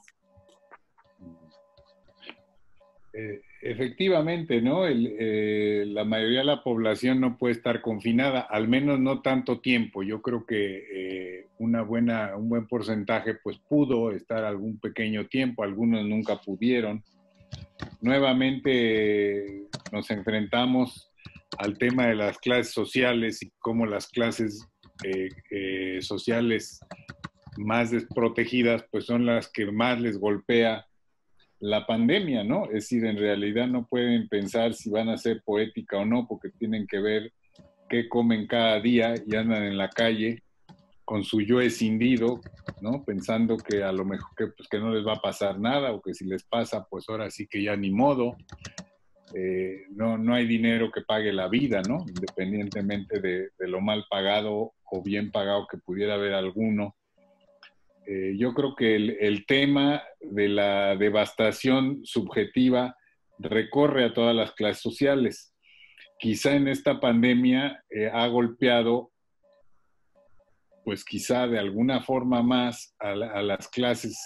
Efectivamente, ¿no? La mayoría de la población no puede estar confinada, al menos no tanto tiempo. Yo creo que un buen porcentaje pues pudo estar algún pequeño tiempo, algunos nunca pudieron. Nuevamente nos enfrentamos al tema de las clases sociales y cómo las clases sociales más desprotegidas pues son las que más les golpea la pandemia, ¿no? Es decir, en realidad no pueden pensar si van a ser poética o no, porque tienen que ver qué comen cada día y andan en la calle con su yo escindido, ¿no? Pensando que a lo mejor que no les va a pasar nada, o que si les pasa, pues ahora sí que ya ni modo. No hay dinero que pague la vida, ¿no? Independientemente de lo mal pagado o bien pagado que pudiera haber alguno. Yo creo que el tema de la devastación subjetiva recorre a todas las clases sociales. Quizá en esta pandemia ha golpeado, pues quizá de alguna forma más a las clases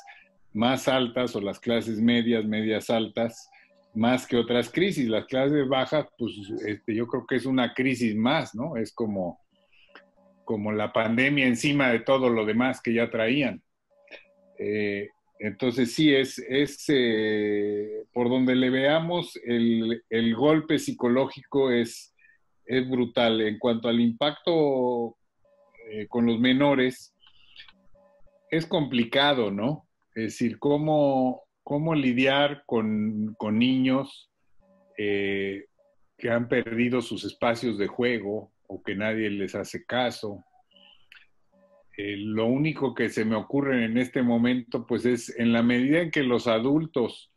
más altas o las clases medias altas, más que otras crisis. Las clases bajas, pues yo creo que es una crisis más, ¿no? Es como la pandemia encima de todo lo demás que ya traían. Entonces sí, por donde le veamos, el golpe psicológico es brutal. En cuanto al impacto con los menores, es complicado, ¿no? Es decir, cómo lidiar con niños que han perdido sus espacios de juego o que nadie les hace caso. Lo único que se me ocurre en este momento, pues es en la medida en que los adultos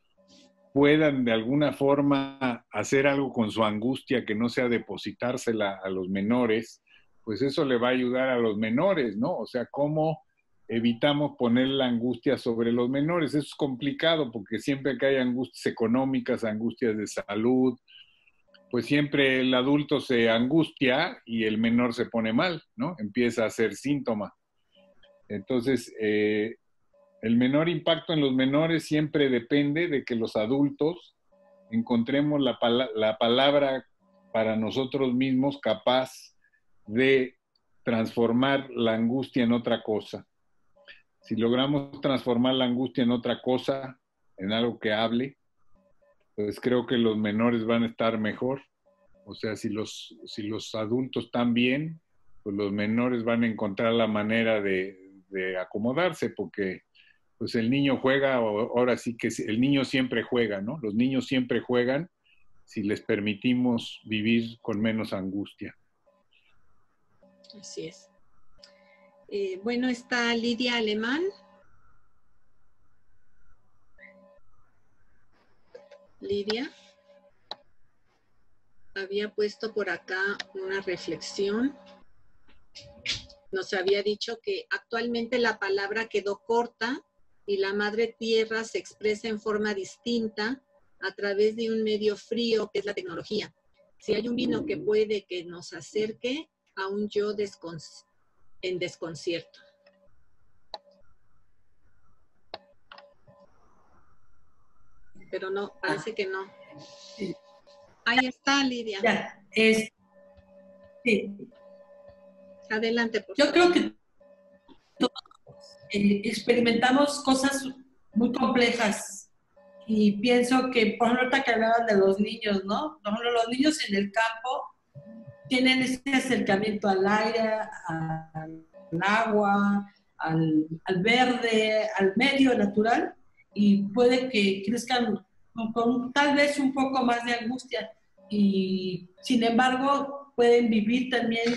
puedan de alguna forma hacer algo con su angustia que no sea depositársela a los menores, pues eso le va a ayudar a los menores, ¿no? O sea, ¿cómo evitamos poner la angustia sobre los menores? Eso es complicado porque siempre que hay angustias económicas, angustias de salud, pues siempre el adulto se angustia y el menor se pone mal, ¿no? Empieza a hacer síntoma. Entonces, el menor impacto en los menores siempre depende de que los adultos encontremos la palabra para nosotros mismos capaz de transformar la angustia en otra cosa. Si logramos transformar la angustia en otra cosa, en algo que hable, pues creo que los menores van a estar mejor. O sea, si los adultos están bien, pues los menores van a encontrar la manera de acomodarse, porque pues el niño juega, ahora sí que el niño siempre juega, ¿no? Los niños siempre juegan si les permitimos vivir con menos angustia. Así es. Bueno, está Lidia Alemán. Lidia había puesto por acá una reflexión. Nos había dicho que actualmente la palabra quedó corta y la madre tierra se expresa en forma distinta a través de un medio frío que es la tecnología. Si hay un vino que puede que nos acerque a un yo en desconcierto. Pero no, parece que no. Sí. Ahí está, Lidia. Ya, sí. Adelante, por favor. Yo creo que todos experimentamos cosas muy complejas y pienso que, por ejemplo, ahorita que hablaban de los niños, ¿no? Por ejemplo, los niños en el campo tienen ese acercamiento al aire, al agua, al verde, al medio natural, y puede que crezcan con tal vez un poco más de angustia, y sin embargo pueden vivir también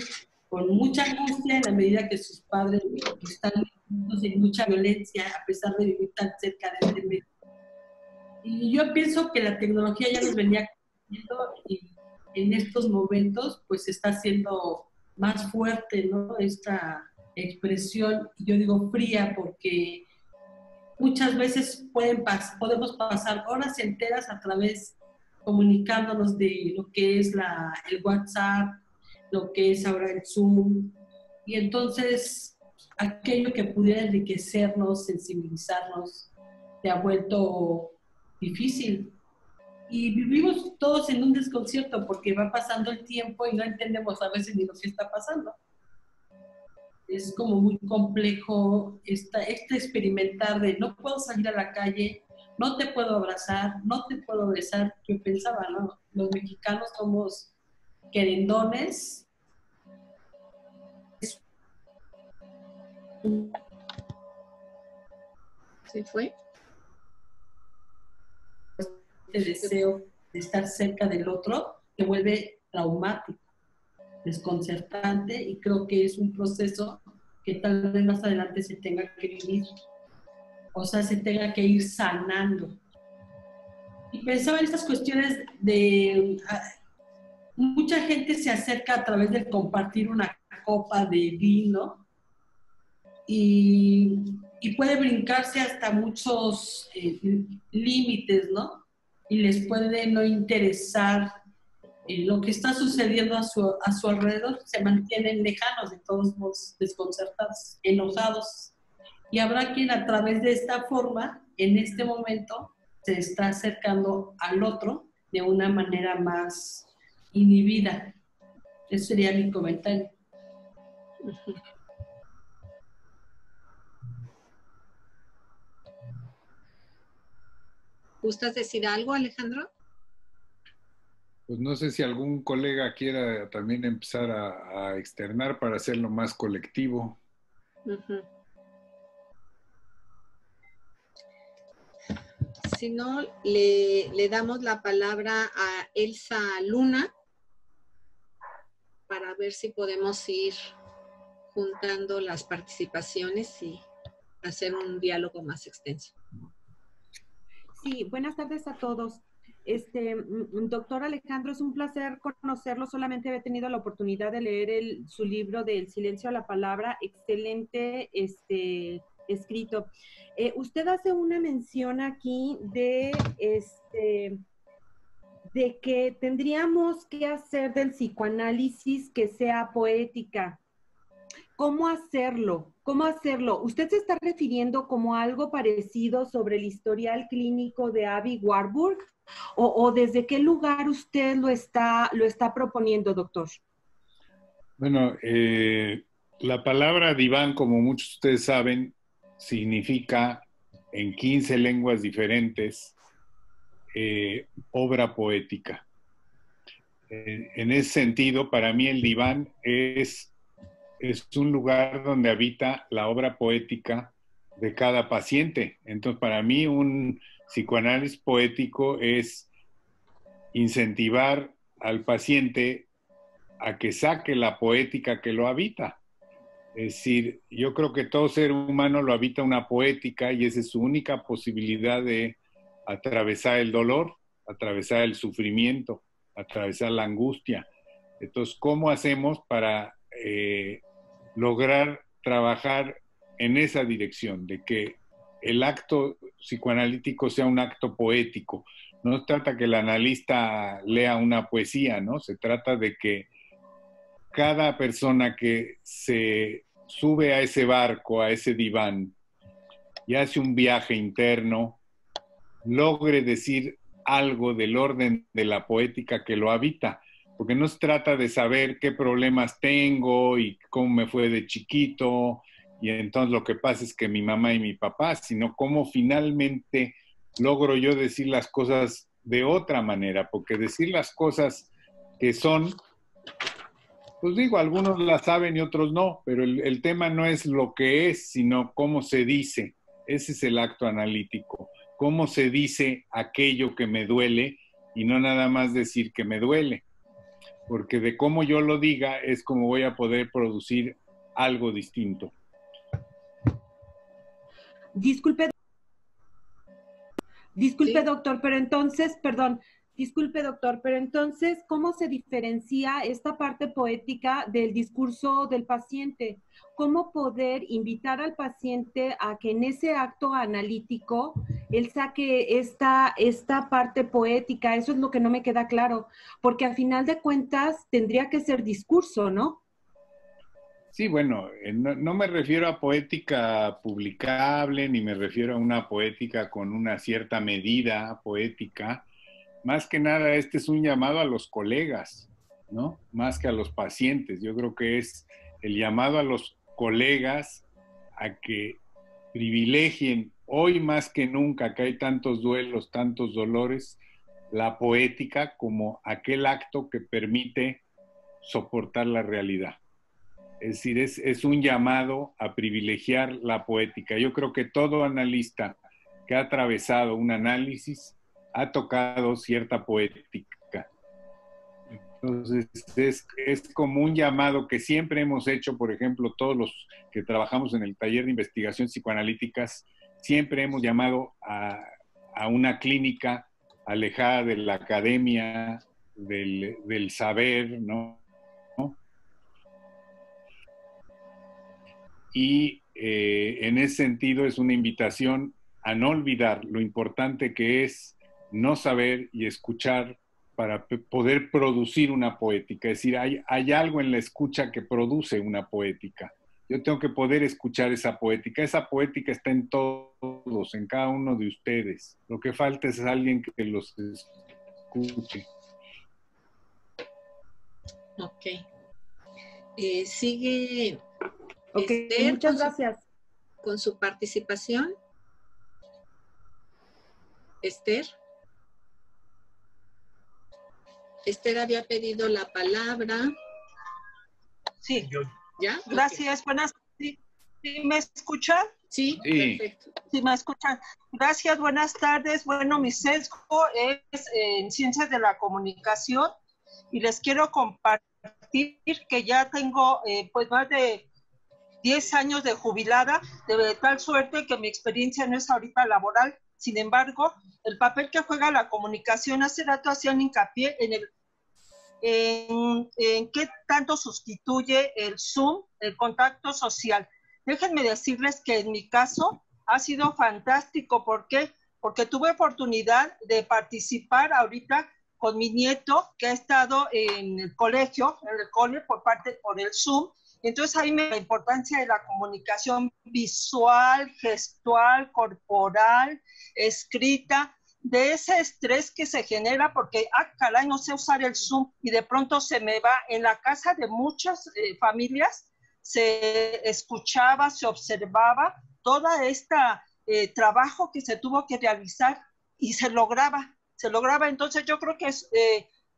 con mucha angustia en la medida que sus padres están en mucha violencia a pesar de vivir tan cerca de este medio. Y yo pienso que la tecnología ya nos venía creciendo y en estos momentos pues está siendo más fuerte, ¿no? Esta expresión, yo digo fría, porque muchas veces podemos pasar horas enteras a través comunicándonos de lo que es el WhatsApp, lo que es ahora el Zoom, y entonces aquello que pudiera enriquecernos, sensibilizarnos, se ha vuelto difícil. Y vivimos todos en un desconcierto porque va pasando el tiempo y no entendemos a veces ni lo que está pasando. Es como muy complejo este experimentar de no puedo salir a la calle, no te puedo abrazar, no te puedo besar. Yo pensaba, ¿no? Los mexicanos somos querendones. ¿Se fue? Este deseo de estar cerca del otro se vuelve traumático, desconcertante, y creo que es un proceso que tal vez más adelante se tenga que vivir, o sea, se tenga que ir sanando. Y pensaba en estas cuestiones de... mucha gente se acerca a través de compartir una copa de vino y puede brincarse hasta muchos límites, ¿no? Y les puede no interesar lo que está sucediendo a su alrededor, se mantienen lejanos, de todos modos desconcertados, enojados. Y habrá quien a través de esta forma, en este momento, se está acercando al otro de una manera más inhibida. Ese sería mi comentario. ¿Gustas decir algo, Alejandro? Pues no sé si algún colega quiera también empezar a externar para hacerlo más colectivo. Si no, le damos la palabra a Elsa Luna para ver si podemos ir juntando las participaciones y hacer un diálogo más extenso. Sí, buenas tardes a todos. Doctor Alejandro, es un placer conocerlo. Solamente he tenido la oportunidad de leer su libro del silencio a la palabra. Excelente escrito. Usted hace una mención aquí de que tendríamos que hacer del psicoanálisis que sea poética. ¿Cómo hacerlo? ¿Cómo hacerlo? ¿Usted se está refiriendo como algo parecido sobre el historial clínico de Abby Warburg? ¿O desde qué lugar usted lo está proponiendo, doctor? Bueno, la palabra diván, como muchos de ustedes saben, significa en 15 lenguas diferentes obra poética. En ese sentido, para mí el diván es un lugar donde habita la obra poética de cada paciente. Entonces, para mí un psicoanálisis poético es incentivar al paciente a que saque la poética que lo habita. Es decir, yo creo que todo ser humano lo habita una poética y esa es su única posibilidad de atravesar el dolor, atravesar el sufrimiento, atravesar la angustia. Entonces, ¿cómo hacemos para lograr trabajar en esa dirección, de que el acto psicoanalítico sea un acto poético? No se trata que el analista lea una poesía, ¿no? Se trata de que cada persona que se sube a ese barco, a ese diván, y hace un viaje interno, logre decir algo del orden de la poética que lo habita. Porque no se trata de saber qué problemas tengo y cómo me fue de chiquito, y entonces lo que pasa es que mi mamá y mi papá, sino cómo finalmente logro yo decir las cosas de otra manera, porque decir las cosas que son, pues digo, algunos las saben y otros no, pero el tema no es lo que es, sino cómo se dice. Ese es el acto analítico. Cómo se dice aquello que me duele y no nada más decir que me duele. Porque de cómo yo lo diga es como voy a poder producir algo distinto. Disculpe, Sí. doctor, pero entonces, perdón, Disculpe, doctor, pero entonces, ¿cómo se diferencia esta parte poética del discurso del paciente? ¿Cómo poder invitar al paciente a que en ese acto analítico él saque esta parte poética? Eso es lo que no me queda claro, porque al final de cuentas tendría que ser discurso, ¿no? Sí, bueno, no me refiero a poética publicable, ni me refiero a una poética con una cierta medida poética. Más que nada, este es un llamado a los colegas, ¿no? Más que a los pacientes. Yo creo que es el llamado a los colegas a que privilegien, hoy más que nunca, que hay tantos duelos, tantos dolores, la poética como aquel acto que permite soportar la realidad. Es decir, es un llamado a privilegiar la poética. Yo creo que todo analista que ha atravesado un análisis ha tocado cierta poética. Entonces, es como un llamado que siempre hemos hecho, por ejemplo, todos los que trabajamos en el taller de investigación psicoanalíticas, siempre hemos llamado a una clínica alejada de la academia, del saber, ¿no? Y en ese sentido es una invitación a no olvidar lo importante que es no saber y escuchar para poder producir una poética. Es decir, hay algo en la escucha que produce una poética. Yo tengo que poder escuchar esa poética. Esa poética está en todos, en cada uno de ustedes. Lo que falta es alguien que los escuche. Ok. Sigue okay, Esther, muchas gracias. Con su participación. Esther. Esther había pedido la palabra. Sí. ¿Ya? Gracias. Buenas. ¿Sí me escuchan? Sí, sí, perfecto. Sí, me escuchan. Gracias, buenas tardes. Bueno, mi sesgo es en Ciencias de la Comunicación y les quiero compartir que ya tengo pues más de 10 años de jubilada, de tal suerte que mi experiencia no es ahorita laboral. Sin embargo, el papel que juega la comunicación, hace rato hacían hincapié en qué tanto sustituye el Zoom, el contacto social. Déjenme decirles que en mi caso ha sido fantástico. ¿Por qué? Porque tuve oportunidad de participar ahorita con mi nieto que ha estado en el colegio, en el cole por el Zoom. Entonces ahí me da la importancia de la comunicación visual, gestual, corporal, escrita, de ese estrés que se genera porque, caray, no sé usar el Zoom y de pronto se me va. En la casa de muchas familias se escuchaba, se observaba toda esta trabajo que se tuvo que realizar y se lograba. Entonces yo creo que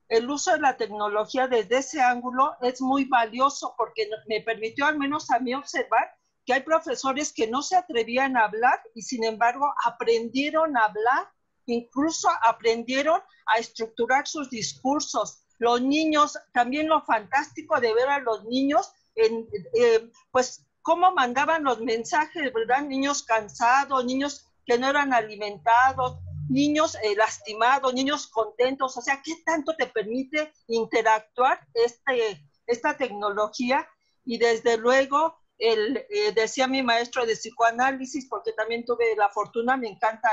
el uso de la tecnología desde ese ángulo es muy valioso porque me permitió al menos a mí observar que hay profesores que no se atrevían a hablar y sin embargo aprendieron a hablar, incluso aprendieron a estructurar sus discursos. Los niños, también lo fantástico de ver a los niños, pues cómo mandaban los mensajes, ¿verdad? Niños cansados, niños que no eran alimentados, niños lastimados, niños contentos. O sea, ¿qué tanto te permite interactuar esta tecnología? Y desde luego, decía mi maestro de psicoanálisis, porque también tuve la fortuna, me encanta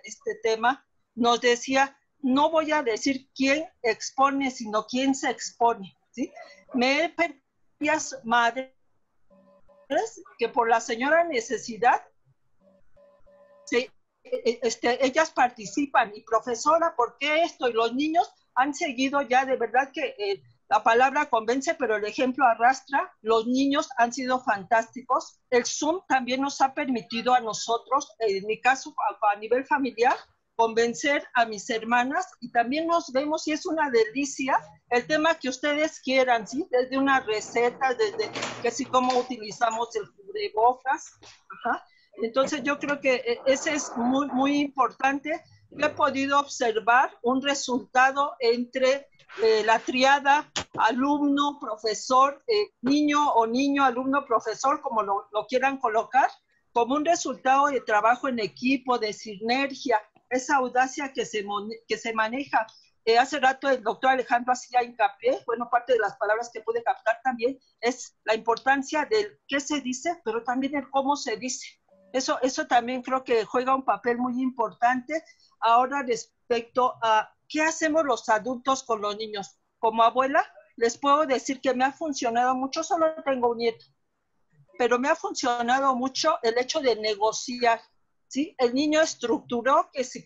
este tema, nos decía, no voy a decir quién expone, sino quién se expone, ¿sí? Me he perdido madres que por la señora necesidad ellas participan. Y profesora, ¿por qué esto? Y los niños han seguido ya, de verdad que la palabra convence, pero el ejemplo arrastra. Los niños han sido fantásticos. El Zoom también nos ha permitido a nosotros, en mi caso a nivel familiar, convencer a mis hermanas, y también nos vemos y es una delicia el tema que ustedes quieran, ¿sí? Desde una receta, desde que sí cómo utilizamos el cubrebocas. Ajá. Entonces yo creo que ese es muy, muy importante. Yo he podido observar un resultado entre la triada alumno, profesor, niño o niño, alumno, profesor, como lo quieran colocar, como un resultado de trabajo en equipo, de sinergia, esa audacia que se maneja. hace rato el doctor Alejandro hacía hincapié, bueno, parte de las palabras que pude captar también es la importancia del qué se dice, pero también el cómo se dice. Eso también creo que juega un papel muy importante. Ahora respecto a qué hacemos los adultos con los niños. Como abuela, les puedo decir que me ha funcionado mucho, solo tengo un nieto, pero me ha funcionado mucho el hecho de negociar, ¿sí? El niño estructuró que si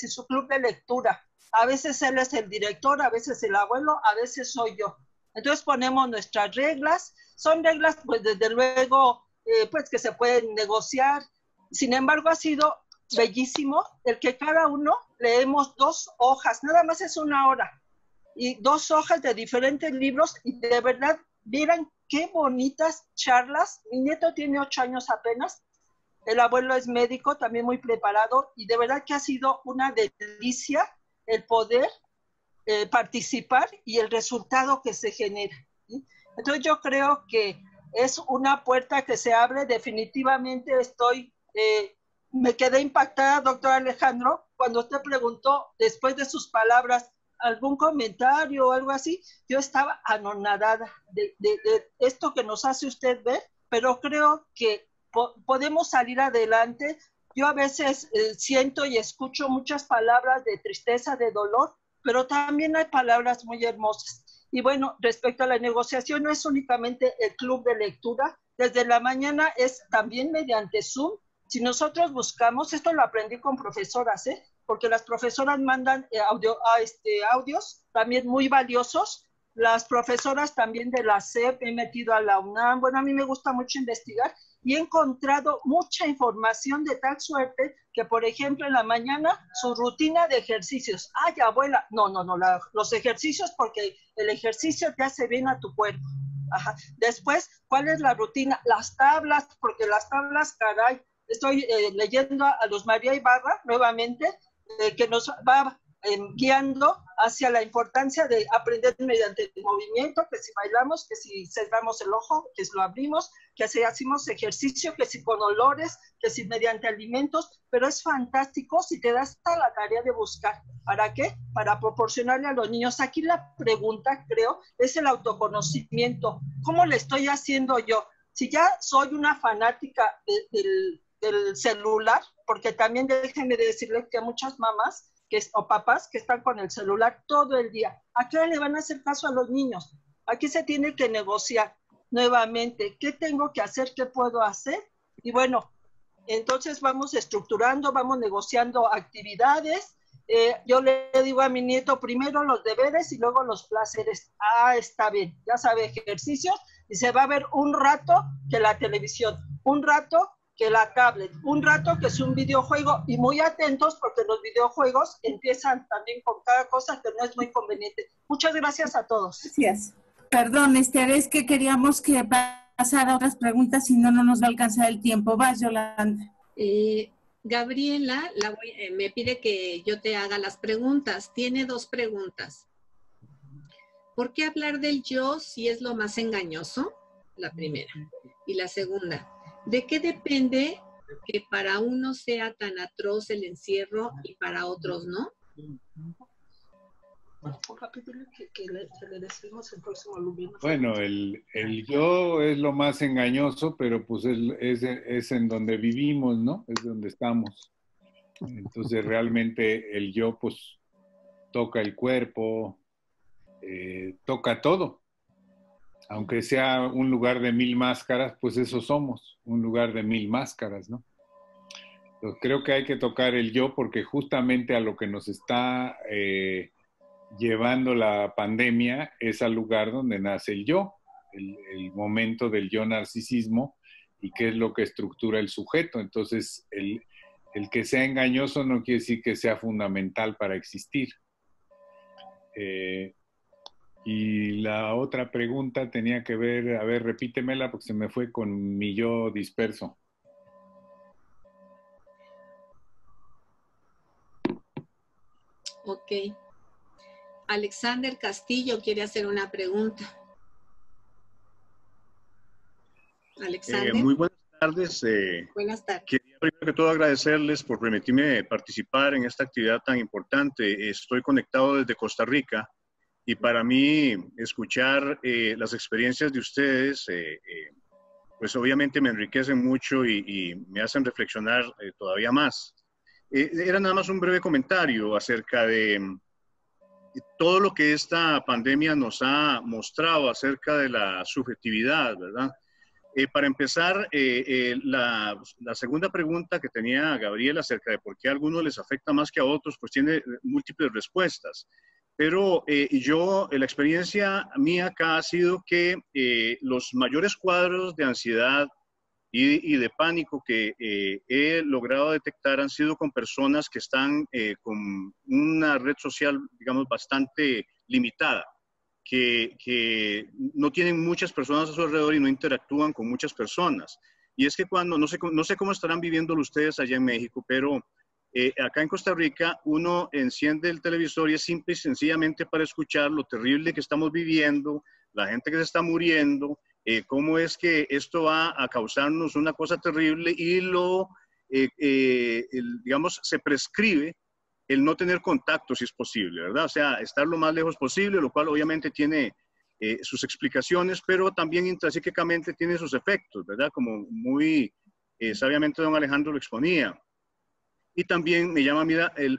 su club de lectura, a veces él es el director, a veces el abuelo, a veces soy yo. Entonces ponemos nuestras reglas, son reglas pues desde luego pues que se pueden negociar. Sin embargo ha sido bellísimo el que cada uno leemos 2 hojas, nada más es 1 hora, y 2 hojas de diferentes libros, y de verdad, miren qué bonitas charlas. Mi nieto tiene 8 años apenas, el abuelo es médico, también muy preparado, y de verdad que ha sido una delicia el poder participar y el resultado que se genera, ¿sí? Entonces yo creo que es una puerta que se abre. Definitivamente me quedé impactada, doctor Alejandro, cuando usted preguntó después de sus palabras algún comentario o algo así. Yo estaba anonadada de esto que nos hace usted ver, pero creo que podemos salir adelante. Yo a veces siento y escucho muchas palabras de tristeza, de dolor, pero también hay palabras muy hermosas. Y bueno, respecto a la negociación, no es únicamente el club de lectura, desde la mañana es también mediante Zoom. Si nosotros buscamos, esto lo aprendí con profesoras, porque las profesoras mandan audios también muy valiosos. Las profesoras también de la SEP, he metido a la UNAM, bueno, a mí me gusta mucho investigar, y he encontrado mucha información de tal suerte que, por ejemplo, en la mañana, su rutina de ejercicios. Ay, abuela, no, los ejercicios, porque el ejercicio te hace bien a tu cuerpo. Ajá. Después, ¿cuál es la rutina? Las tablas, porque las tablas, caray, estoy leyendo a Luz María Ibarra nuevamente, que nos va guiando hacia la importancia de aprender mediante el movimiento, que si bailamos, que si cerramos el ojo, que si lo abrimos, que si hacemos ejercicio, que si con olores, que si mediante alimentos, pero es fantástico si te das a la tarea de buscar. ¿Para qué? Para proporcionarle a los niños. Aquí la pregunta, creo, es el autoconocimiento. ¿Cómo le estoy haciendo yo? Si ya soy una fanática del celular, porque también déjenme decirles que muchas mamás o papás que están con el celular todo el día, ¿a qué hora le van a hacer caso a los niños? Aquí se tiene que negociar nuevamente. ¿Qué tengo que hacer? ¿Qué puedo hacer? Y bueno, entonces vamos estructurando, vamos negociando actividades. Yo le digo a mi nieto primero los deberes y luego los placeres. Ah, está bien, ya sabe, ejercicios, y se va a ver un rato que la televisión, un rato que la tablet, un rato que es un videojuego, y muy atentos porque los videojuegos empiezan también con cada cosa que no es muy conveniente. Muchas gracias a todos. Gracias. Perdón, Esther, es que queríamos que pasara otras preguntas, si no, no nos va a alcanzar el tiempo. Vas, Yolanda. Gabriela me pide que yo te haga las preguntas. Tiene 2 preguntas. ¿Por qué hablar del yo si es lo más engañoso? La primera. Y la segunda, ¿de qué depende que para unos sea tan atroz el encierro y para otros no? Bueno, el yo es lo más engañoso, pero pues es en donde vivimos, ¿no? Es donde estamos. Entonces realmente el yo pues toca el cuerpo, toca todo. Aunque sea un lugar de 1000 máscaras, pues eso somos, un lugar de 1000 máscaras, ¿no? Entonces, creo que hay que tocar el yo porque justamente a lo que nos está llevando la pandemia es al lugar donde nace el yo, el momento del yo narcisismo y qué es lo que estructura el sujeto. Entonces, el que sea engañoso no quiere decir que sea fundamental para existir. Y la otra pregunta tenía que ver, a ver, repítemela porque se me fue con mi yo disperso. Ok. Alexander Castillo quiere hacer una pregunta. Alexander. Muy buenas tardes. Buenas tardes. Quería primero que todo agradecerles por permitirme participar en esta actividad tan importante. Estoy conectado desde Costa Rica y para mí escuchar las experiencias de ustedes, pues obviamente me enriquecen mucho y me hacen reflexionar todavía más. Era nada más un breve comentario acerca de todo lo que esta pandemia nos ha mostrado acerca de la subjetividad, ¿verdad? Para empezar, la segunda pregunta que tenía Gabriel acerca de por qué a algunos les afecta más que a otros, pues tiene múltiples respuestas. Pero la experiencia mía acá ha sido que los mayores cuadros de ansiedad y de pánico que he logrado detectar han sido con personas que están con una red social, digamos, bastante limitada, que no tienen muchas personas a su alrededor y no interactúan con muchas personas. Y es que cuando, no sé cómo estarán viviéndolo ustedes allá en México, pero acá en Costa Rica uno enciende el televisor y es simple y sencillamente para escuchar lo terrible que estamos viviendo, la gente que se está muriendo, cómo es que esto va a causarnos una cosa terrible y digamos, se prescribe el no tener contacto si es posible, ¿verdad? O sea, estar lo más lejos posible, lo cual obviamente tiene sus explicaciones, pero también intrínsecamente tiene sus efectos, ¿verdad? Como muy sabiamente don Alejandro lo exponía. Y también me llama a mí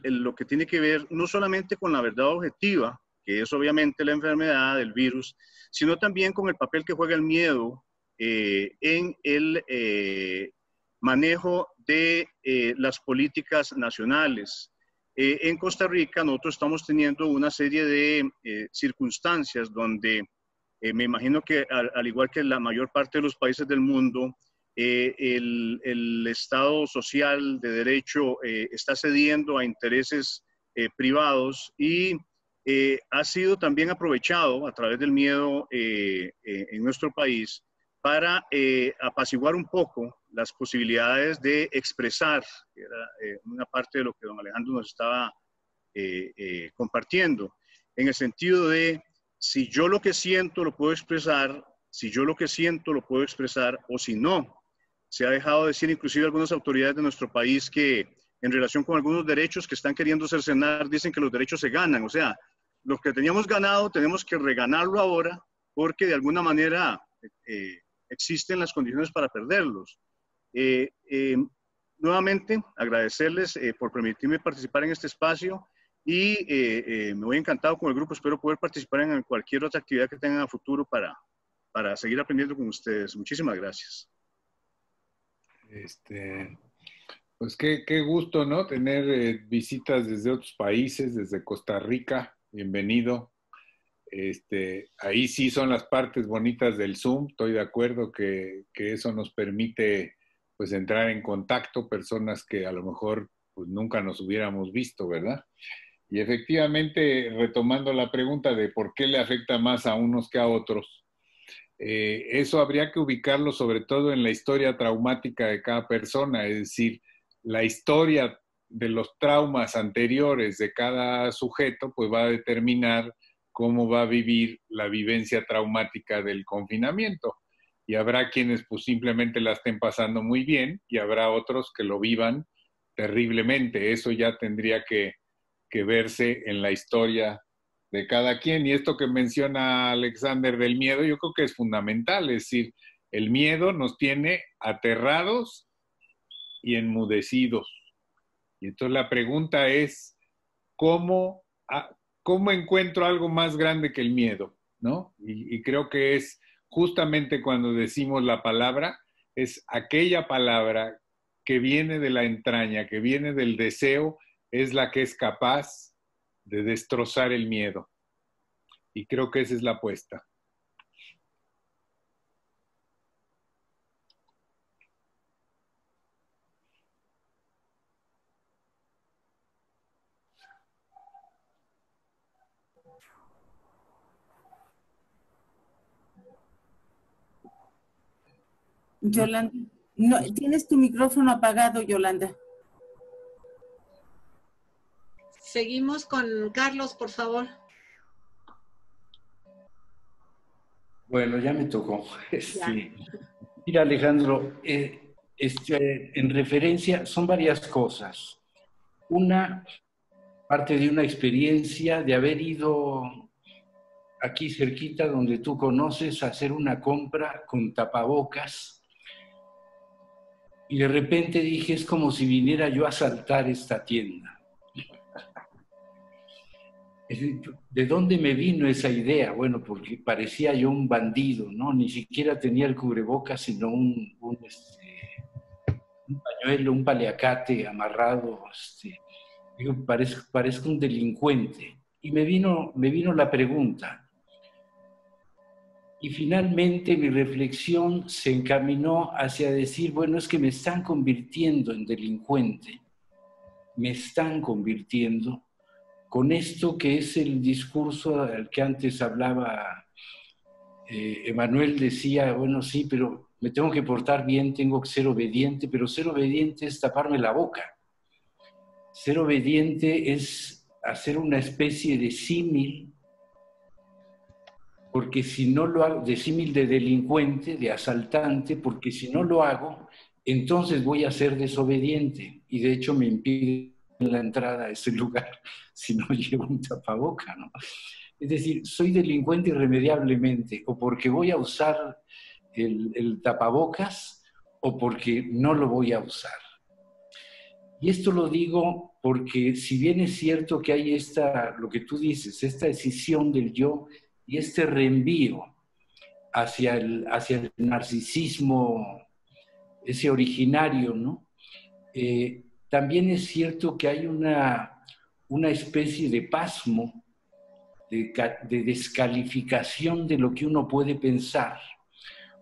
lo que tiene que ver no solamente con la verdad objetiva, que es obviamente la enfermedad, el virus, sino también con el papel que juega el miedo en el manejo de las políticas nacionales. En Costa Rica nosotros estamos teniendo una serie de circunstancias donde me imagino que al igual que la mayor parte de los países del mundo, el Estado social de derecho está cediendo a intereses privados y ha sido también aprovechado a través del miedo en nuestro país para apaciguar un poco las posibilidades de expresar, que era una parte de lo que don Alejandro nos estaba compartiendo, en el sentido de si yo lo que siento lo puedo expresar, si yo lo que siento lo puedo expresar o si no. Se ha dejado decir inclusive algunas autoridades de nuestro país que en relación con algunos derechos que están queriendo cercenar, dicen que los derechos se ganan. O sea, lo que teníamos ganado tenemos que reganarlo ahora porque de alguna manera existen las condiciones para perderlos. Nuevamente, agradecerles por permitirme participar en este espacio y me voy encantado con el grupo. Espero poder participar en cualquier otra actividad que tengan a futuro para seguir aprendiendo con ustedes. Muchísimas gracias. Pues qué gusto, ¿no? Tener visitas desde otros países, desde Costa Rica. Bienvenido. Ahí sí son las partes bonitas del Zoom. Estoy de acuerdo que eso nos permite pues entrar en contacto, personas que a lo mejor pues nunca nos hubiéramos visto, ¿verdad? Y efectivamente, retomando la pregunta de por qué le afecta más a unos que a otros, eso habría que ubicarlo sobre todo en la historia traumática de cada persona, es decir, la historia de los traumas anteriores de cada sujeto pues va a determinar cómo va a vivir la vivencia traumática del confinamiento. Y habrá quienes pues simplemente la estén pasando muy bien y habrá otros que lo vivan terriblemente. Eso ya tendría que verse en la historia de cada quien. Y esto que menciona Alexander del miedo, yo creo que es fundamental. Es decir, el miedo nos tiene aterrados y enmudecidos. Y entonces la pregunta es, ¿cómo encuentro algo más grande que el miedo? ¿No? Y creo que es justamente cuando decimos la palabra, es aquella palabra que viene de la entraña, que viene del deseo, es la que es capaz de destrozar el miedo. Y creo que esa es la apuesta. Yolanda, no, tienes tu micrófono apagado, Yolanda. Seguimos con Carlos, por favor. Bueno, ya me tocó. Mira, Alejandro, en referencia, son varias cosas. Una, parte de una experiencia de haber ido aquí cerquita, donde tú conoces, a hacer una compra con tapabocas. Y de repente dije, es como si viniera yo a asaltar esta tienda. ¿De dónde me vino esa idea? Bueno, porque parecía yo un bandido, ¿no? Ni siquiera tenía el cubrebocas, sino un pañuelo, un paliacate amarrado. Digo, parezco un delincuente. Y me vino la pregunta. Y finalmente mi reflexión se encaminó hacia decir, bueno, es que me están convirtiendo en delincuente. Me están convirtiendo con esto que es el discurso al que antes hablaba Emanuel. Decía, bueno, sí, pero me tengo que portar bien, tengo que ser obediente, pero ser obediente es taparme la boca. Ser obediente es hacer una especie de símil, porque si no lo hago, de símil de delincuente, de asaltante, porque si no lo hago, entonces voy a ser desobediente, y de hecho me impide la entrada a ese lugar si no llevo un tapaboca, ¿no? Es decir, soy delincuente irremediablemente, o porque voy a usar el tapabocas, o porque no lo voy a usar. Y esto lo digo porque si bien es cierto que hay lo que tú dices, esta decisión del yo y este reenvío hacia el narcisismo, ese originario, ¿no? También es cierto que hay una especie de pasmo, de descalificación de lo que uno puede pensar,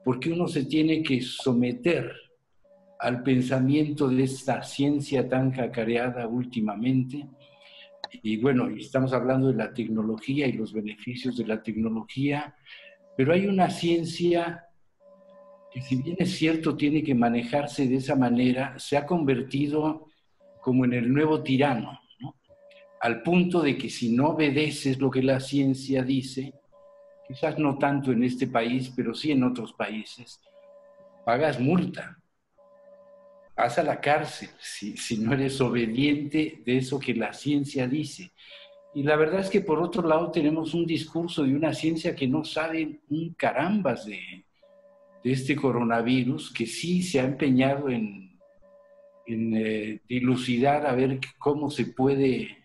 porque uno se tiene que someter al pensamiento de esta ciencia tan cacareada últimamente. Y bueno, estamos hablando de la tecnología y los beneficios de la tecnología, pero hay una ciencia que, si bien es cierto, tiene que manejarse de esa manera, se ha convertido como en el nuevo tirano, ¿no? Al punto de que si no obedeces lo que la ciencia dice, quizás no tanto en este país, pero sí en otros países, pagas multa, vas a la cárcel si no eres obediente de eso que la ciencia dice. Y la verdad es que por otro lado tenemos un discurso de una ciencia que no sabe un carambas de este coronavirus, que sí se ha empeñado en dilucidar a ver cómo se puede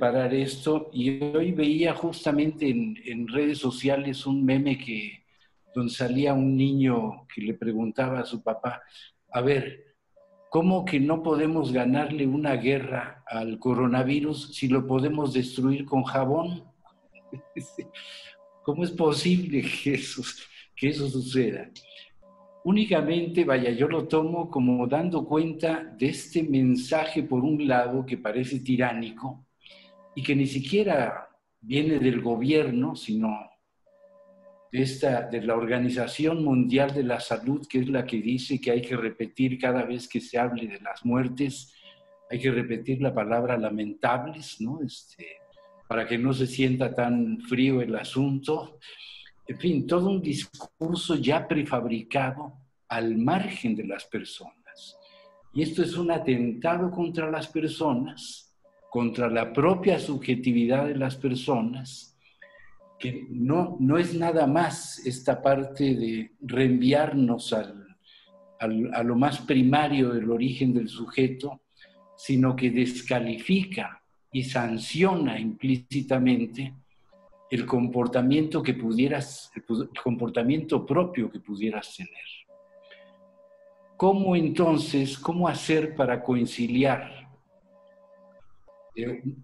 parar esto. Y hoy veía justamente en redes sociales un meme donde salía un niño que le preguntaba a su papá, a ver, ¿cómo que no podemos ganarle una guerra al coronavirus si lo podemos destruir con jabón? ¿Cómo es posible que eso suceda? Únicamente, vaya, yo lo tomo como dando cuenta de este mensaje, por un lado, que parece tiránico y que ni siquiera viene del gobierno, sino de la Organización Mundial de la Salud, que es la que dice que hay que repetir cada vez que se hable de las muertes, hay que repetir la palabra lamentables, ¿no? Para que no se sienta tan frío el asunto. En fin, todo un discurso ya prefabricado al margen de las personas. Y esto es un atentado contra las personas, contra la propia subjetividad de las personas, que no es nada más esta parte de reenviarnos a lo más primario del origen del sujeto, sino que descalifica y sanciona implícitamente el comportamiento el comportamiento propio que pudieras tener. ¿Cómo entonces, cómo hacer para conciliar?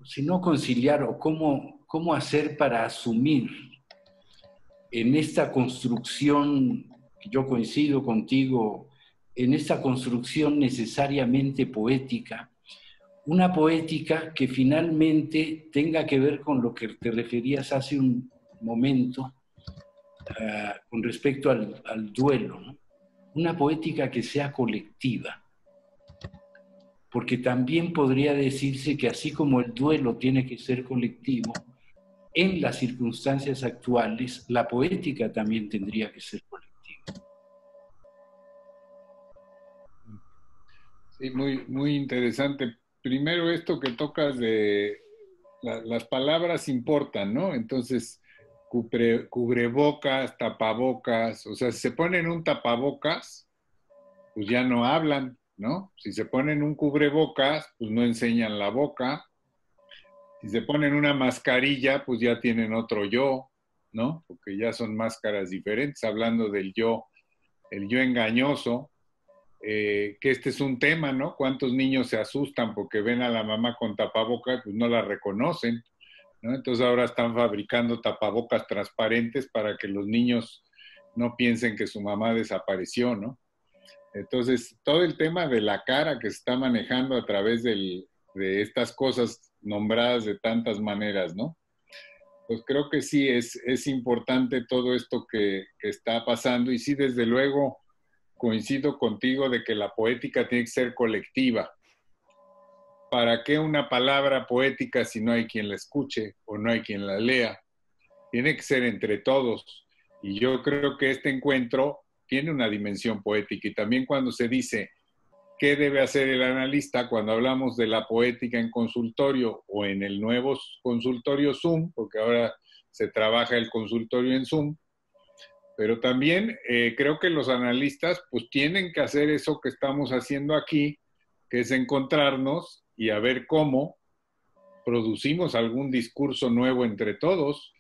Si no conciliar, o cómo hacer para asumir en esta construcción, que yo coincido contigo, en esta construcción necesariamente poética, una poética que finalmente tenga que ver con lo que te referías hace un momento, con respecto al duelo, ¿no? Una poética que sea colectiva, porque también podría decirse que así como el duelo tiene que ser colectivo, en las circunstancias actuales, la poética también tendría que ser colectiva. Sí, muy interesante. Primero esto que tocas de las palabras importan, ¿no? Entonces, cubrebocas, tapabocas, o sea, si se ponen un tapabocas, pues ya no hablan, ¿no? Si se ponen un cubrebocas, pues no enseñan la boca. Si se ponen una mascarilla, pues ya tienen otro yo, ¿no? Porque ya son máscaras diferentes, hablando del yo, el yo engañoso, que este es un tema, ¿no? ¿Cuántos niños se asustan porque ven a la mamá con tapabocas, pues no la reconocen, ¿no? Entonces ahora están fabricando tapabocas transparentes para que los niños no piensen que su mamá desapareció, ¿no? Entonces, todo el tema de la cara que se está manejando a través de estas cosas nombradas de tantas maneras, ¿no? Pues creo que sí, es importante todo esto que está pasando y sí, desde luego, coincido contigo de que la poética tiene que ser colectiva. ¿Para qué una palabra poética si no hay quien la escuche o no hay quien la lea? Tiene que ser entre todos. Y yo creo que este encuentro tiene una dimensión poética. Y también cuando se dice qué debe hacer el analista, cuando hablamos de la poética en consultorio o en el nuevo consultorio Zoom, porque ahora se trabaja el consultorio en Zoom, pero también creo que los analistas pues tienen que hacer eso que estamos haciendo aquí, que es encontrarnos y a ver cómo producimos algún discurso nuevo entre todos,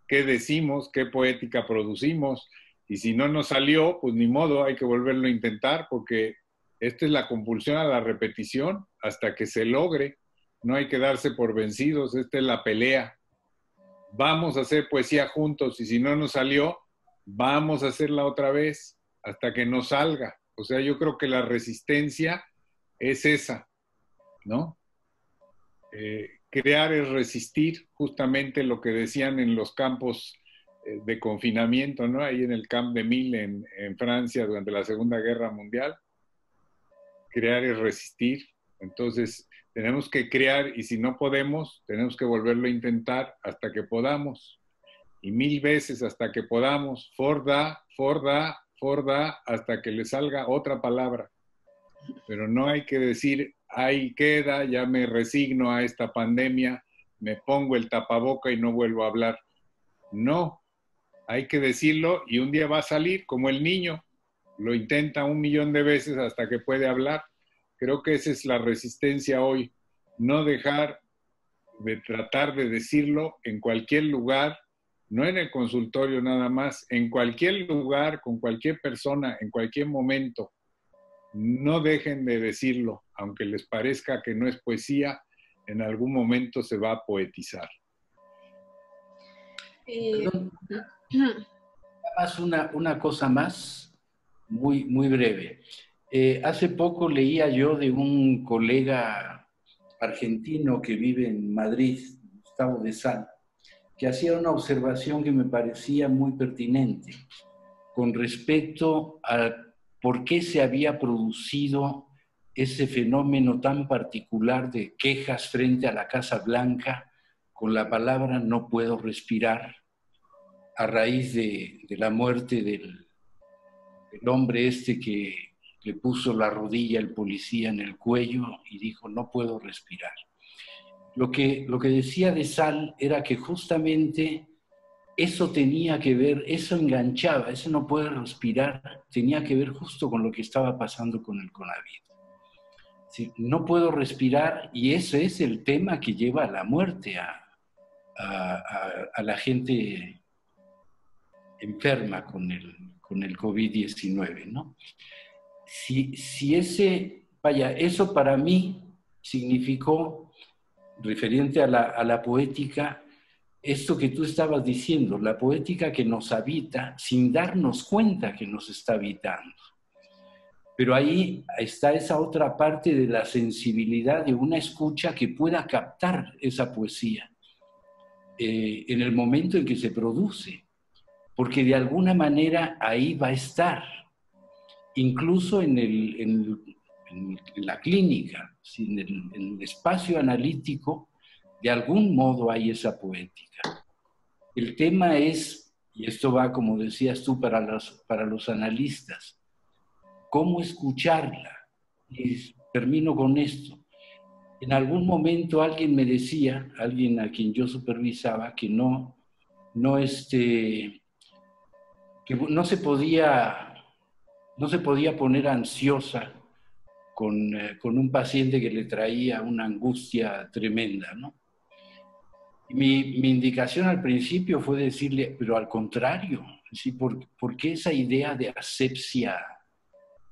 qué decimos, qué poética producimos, y si no nos salió, pues ni modo, hay que volverlo a intentar, porque esta es la compulsión a la repetición hasta que se logre, no hay que darse por vencidos, esta es la pelea. Vamos a hacer poesía juntos y si no nos salió, vamos a hacerla otra vez hasta que nos salga. O sea, yo creo que la resistencia es esa, ¿no? Crear es resistir, justamente lo que decían en los campos de confinamiento, ¿no? Ahí en el Camp de Mille en Francia durante la Segunda Guerra Mundial. Crear es resistir. Entonces, tenemos que crear y si no podemos, tenemos que volverlo a intentar hasta que podamos. Y 1000 veces hasta que podamos. Forda, hasta que le salga otra palabra. Pero no hay que decir, ahí queda, ya me resigno a esta pandemia, me pongo el tapaboca y no vuelvo a hablar. No, hay que decirlo y un día va a salir como el niño. Lo intenta 1.000.000 de veces hasta que puede hablar. Creo que esa es la resistencia hoy. No dejar de tratar de decirlo en cualquier lugar, no en el consultorio nada más, en cualquier lugar, con cualquier persona, en cualquier momento. No dejen de decirlo, aunque les parezca que no es poesía, en algún momento se va a poetizar. Más una cosa más, muy breve. Hace poco leía yo de un colega argentino que vive en Madrid, Gustavo de Sal, que hacía una observación que me parecía muy pertinente con respecto a por qué se había producido ese fenómeno tan particular de quejas frente a la Casa Blanca con la palabra no puedo respirar a raíz de la muerte del hombre este que le puso la rodilla al policía en el cuello y dijo no puedo respirar. Lo que decía de Sal era que justamente eso tenía que ver, eso enganchaba, eso no puede respirar, tenía que ver justo con lo que estaba pasando con el COVID. Sí, no puedo respirar y ese es el tema que lleva a la muerte a la gente enferma con el COVID-19, ¿no? Si ese, vaya, eso para mí significó, referente a la poética, esto que tú estabas diciendo, la poética que nos habita sin darnos cuenta que nos está habitando. Pero ahí está esa otra parte de la sensibilidad de una escucha que pueda captar esa poesía en el momento en que se produce, porque de alguna manera ahí va a estar, incluso en la clínica, en el espacio analítico, de algún modo hay esa poética. El tema es, y esto va, como decías tú, para los analistas, cómo escucharla. termino con esto. En algún momento alguien me decía, alguien a quien yo supervisaba, que no se podía poner ansiosa con un paciente que le traía una angustia tremenda, ¿no? Mi indicación al principio fue decirle, pero al contrario, ¿sí? ¿Por qué esa idea de asepsia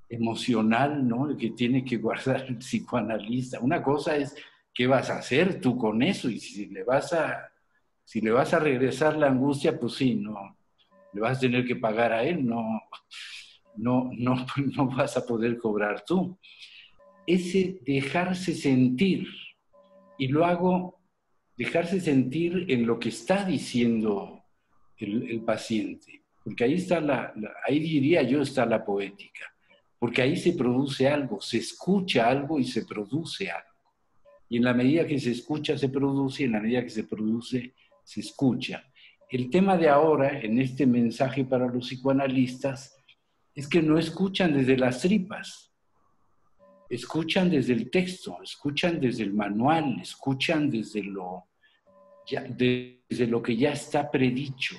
emocional, ¿no? Que tiene que guardar el psicoanalista? Una cosa es, ¿qué vas a hacer tú con eso? Y si le vas a regresar la angustia, pues sí, no, le vas a tener que pagar a él, no vas a poder cobrar tú. Ese dejarse sentir, y lo hago, dejarse sentir en lo que está diciendo el paciente, porque ahí está ahí diría yo está la poética, porque ahí se produce algo, se escucha algo y se produce algo. Y en la medida que se escucha, se produce, y en la medida que se produce, se escucha. El tema de ahora, en este mensaje para los psicoanalistas, es que no escuchan desde las tripas, escuchan desde el texto, escuchan desde el manual, escuchan desde lo que ya está predicho.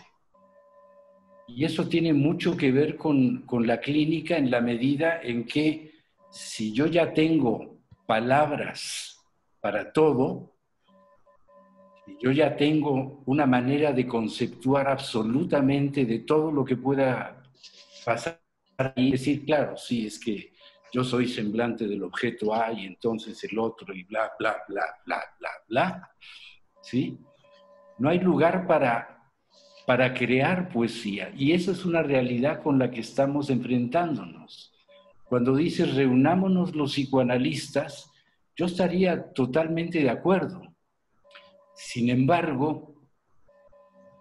Y eso tiene mucho que ver con la clínica en la medida en que si yo ya tengo palabras para todo, si yo ya tengo una manera de conceptuar absolutamente de todo lo que pueda pasar y decir, claro, sí, es que yo soy semblante del objeto A y entonces el otro y bla, bla, bla, bla, bla, bla, ¿sí? No hay lugar para crear poesía, y esa es una realidad con la que estamos enfrentándonos. Cuando dices reunámonos los psicoanalistas, yo estaría totalmente de acuerdo. Sin embargo,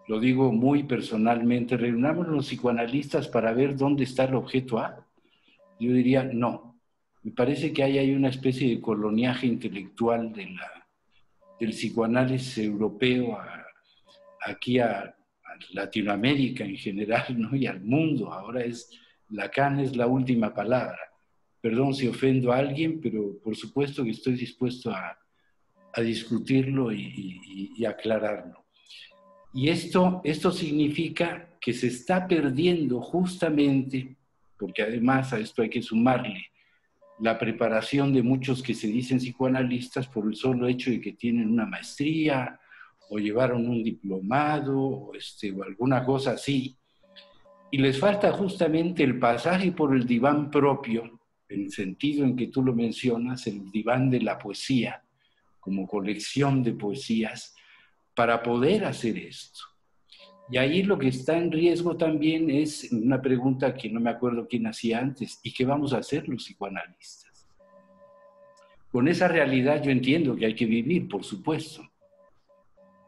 lo digo muy personalmente, reunámonos los psicoanalistas para ver dónde está el objeto A. Yo diría, no. Me parece que hay una especie de coloniaje intelectual del psicoanálisis europeo aquí a Latinoamérica en general, ¿no? Y al mundo. Ahora Lacan es la última palabra. Perdón si ofendo a alguien, pero por supuesto que estoy dispuesto a discutirlo y aclararlo. Y esto significa que se está perdiendo justamente, porque además a esto hay que sumarle la preparación de muchos que se dicen psicoanalistas por el solo hecho de que tienen una maestría o llevaron un diplomado o alguna cosa así, y les falta justamente el pasaje por el diván propio, en el sentido en que tú lo mencionas, el diván de la poesía, como colección de poesías, para poder hacer esto. Y ahí lo que está en riesgo también es una pregunta que no me acuerdo quién hacía antes, ¿y qué vamos a hacer los psicoanalistas? Con esa realidad yo entiendo que hay que vivir, por supuesto,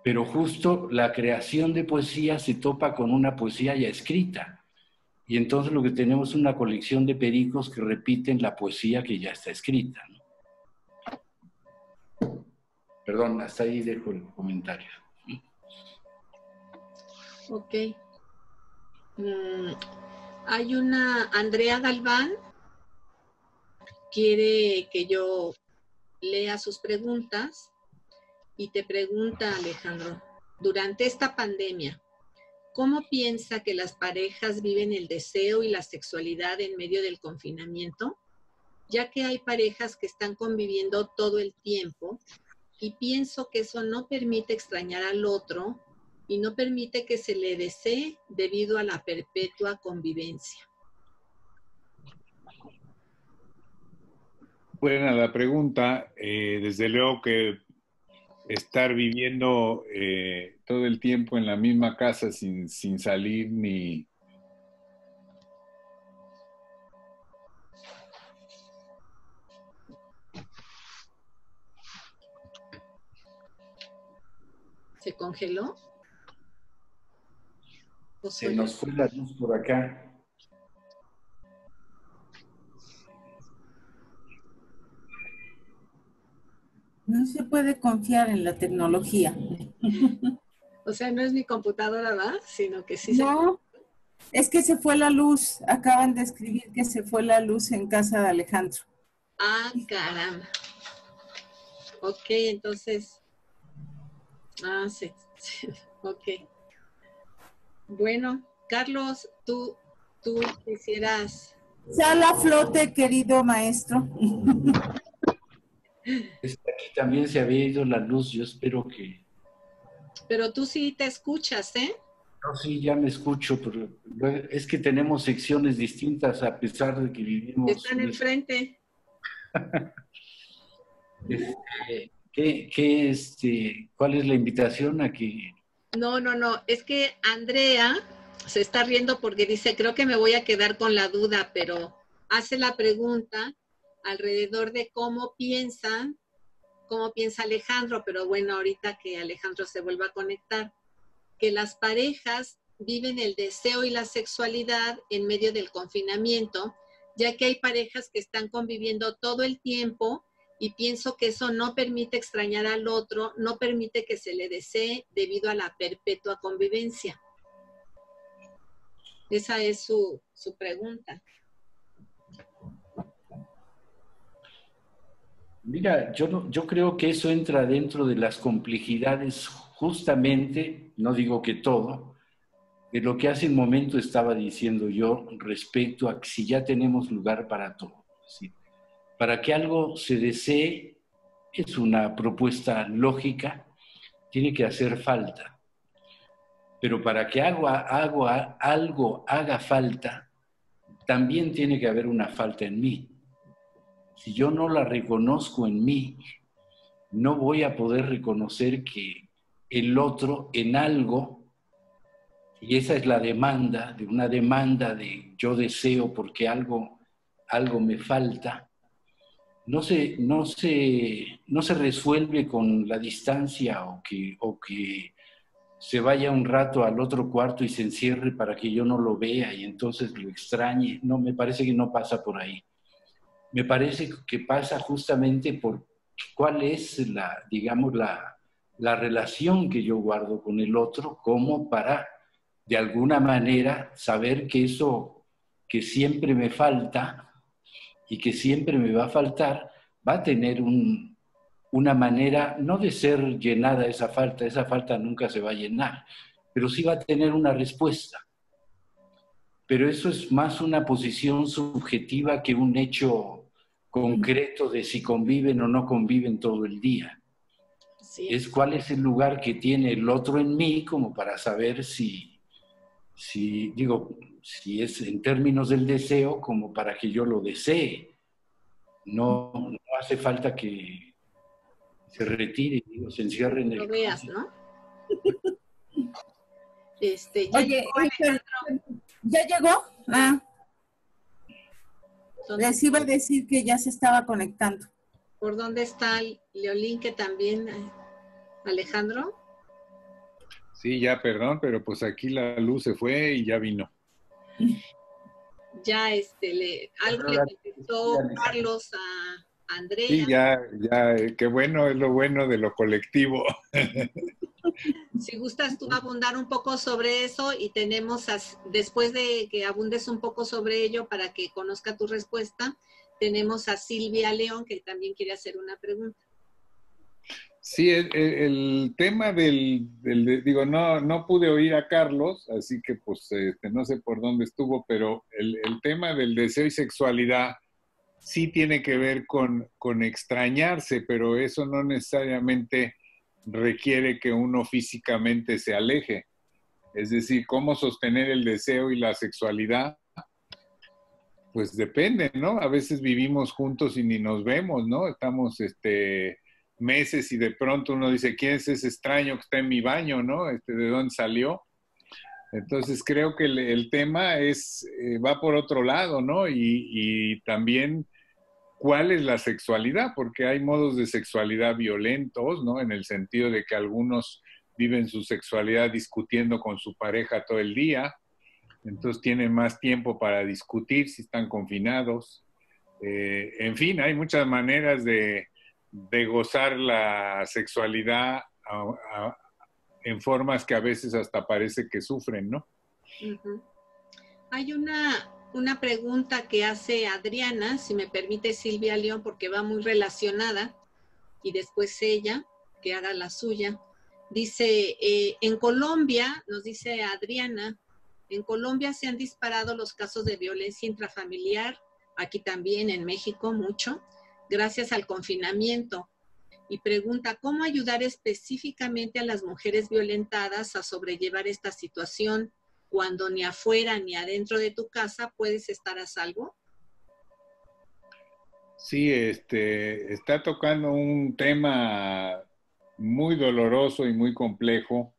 pero justo la creación de poesía se topa con una poesía ya escrita, y entonces lo que tenemos es una colección de pericos que repiten la poesía que ya está escrita, ¿no? Perdón, hasta ahí dejo el comentario. Ok. Hay una Andrea Galván, quiere que yo lea sus preguntas y te pregunta, Alejandro, durante esta pandemia, ¿cómo piensa que las parejas viven el deseo y la sexualidad en medio del confinamiento? Ya que hay parejas que están conviviendo todo el tiempo y pienso que eso no permite extrañar al otro y no permite que se le desee debido a la perpetua convivencia. Buena la pregunta. Desde luego que estar viviendo todo el tiempo en la misma casa sin salir ni... ¿Se congeló? Se nos fue la luz por acá. No se puede confiar en la tecnología. O sea, no es mi computadora, ¿verdad? Sino que sí. No, es que se fue la luz. Acaban de escribir que se fue la luz en casa de Alejandro. Ah, caramba. Ok, entonces. Ah, sí. Ok. Bueno, Carlos, tú quisieras. Sal a flote, querido maestro. Es que aquí también se había ido la luz, yo espero que... Pero tú sí te escuchas, ¿eh? No, sí, ya me escucho, pero es que tenemos secciones distintas a pesar de que vivimos... Están enfrente. ¿Cuál es la invitación a que... No, es que Andrea se está riendo porque dice, creo que me voy a quedar con la duda, pero hace la pregunta alrededor de cómo piensa Alejandro, pero bueno, ahorita que Alejandro se vuelva a conectar, que las parejas viven el deseo y la sexualidad en medio del confinamiento, ya que hay parejas que están conviviendo todo el tiempo y pienso que eso no permite extrañar al otro, no permite que se le desee debido a la perpetua convivencia. Esa es su pregunta. Mira, yo creo que eso entra dentro de las complejidades justamente, no digo que todo, de lo que hace un momento estaba diciendo yo respecto a que si ya tenemos lugar para todo. ¿Sí? Para que algo se desee, es una propuesta lógica, tiene que hacer falta. Pero para que algo haga falta, también tiene que haber una falta en mí. Si yo no la reconozco en mí, no voy a poder reconocer que el otro en algo, y esa es la demanda, de una demanda de yo deseo porque algo me falta, no se resuelve con la distancia o que se vaya un rato al otro cuarto y se encierre para que yo no lo vea y entonces lo extrañe. No, me parece que no pasa por ahí. Me parece que pasa justamente por cuál es la relación que yo guardo con el otro, como para, de alguna manera, saber que eso que siempre me falta y que siempre me va a faltar, va a tener una manera, no de ser llenada esa falta nunca se va a llenar, pero sí va a tener una respuesta. Pero eso es más una posición subjetiva que un hecho concreto de si conviven o no conviven todo el día. Sí. Es cuál es el lugar que tiene el otro en mí como para saber si es en términos del deseo como para que yo lo desee. No hace falta que se retire, se encierre en el... Lo veas, ¿no? Oye, ¿ya llegó? Ah. Les iba a decir que ya se estaba conectando. ¿Por dónde está Leolín, que también, Alejandro? Sí, ya, perdón, pero pues aquí la luz se fue y ya vino. Ya, algo le contestó Carlos a Andrea. Sí, ya, qué bueno, es lo bueno de lo colectivo. Si gustas tú abundar un poco sobre eso y tenemos, después de que abundes un poco sobre ello para que conozca tu respuesta, tenemos a Silvia León que también quiere hacer una pregunta. Sí, el tema digo, no pude oír a Carlos, así que pues no sé por dónde estuvo, pero el tema del deseo y sexualidad sí tiene que ver con extrañarse, pero eso no necesariamente requiere que uno físicamente se aleje. Es decir, cómo sostener el deseo y la sexualidad, pues depende, ¿no? A veces vivimos juntos y ni nos vemos, ¿no? Estamos meses y de pronto uno dice, ¿quién es ese extraño que está en mi baño, ¿no? ¿De dónde salió? Entonces creo que el tema va por otro lado, ¿no? Y también cuál es la sexualidad, porque hay modos de sexualidad violentos, ¿no? En el sentido de que algunos viven su sexualidad discutiendo con su pareja todo el día, entonces tienen más tiempo para discutir si están confinados. En fin, hay muchas maneras de gozar la sexualidad en formas que a veces hasta parece que sufren, ¿no? Uh-huh. Hay una una pregunta que hace Adriana, si me permite Silvia León, porque va muy relacionada, y después ella, que haga la suya. Dice, en Colombia, nos dice Adriana, en Colombia se han disparado los casos de violencia intrafamiliar, aquí también en México mucho, gracias al confinamiento. Y pregunta, ¿cómo ayudar específicamente a las mujeres violentadas a sobrellevar esta situación cuando ni afuera ni adentro de tu casa puedes estar a salvo? Sí, está tocando un tema muy doloroso y muy complejo.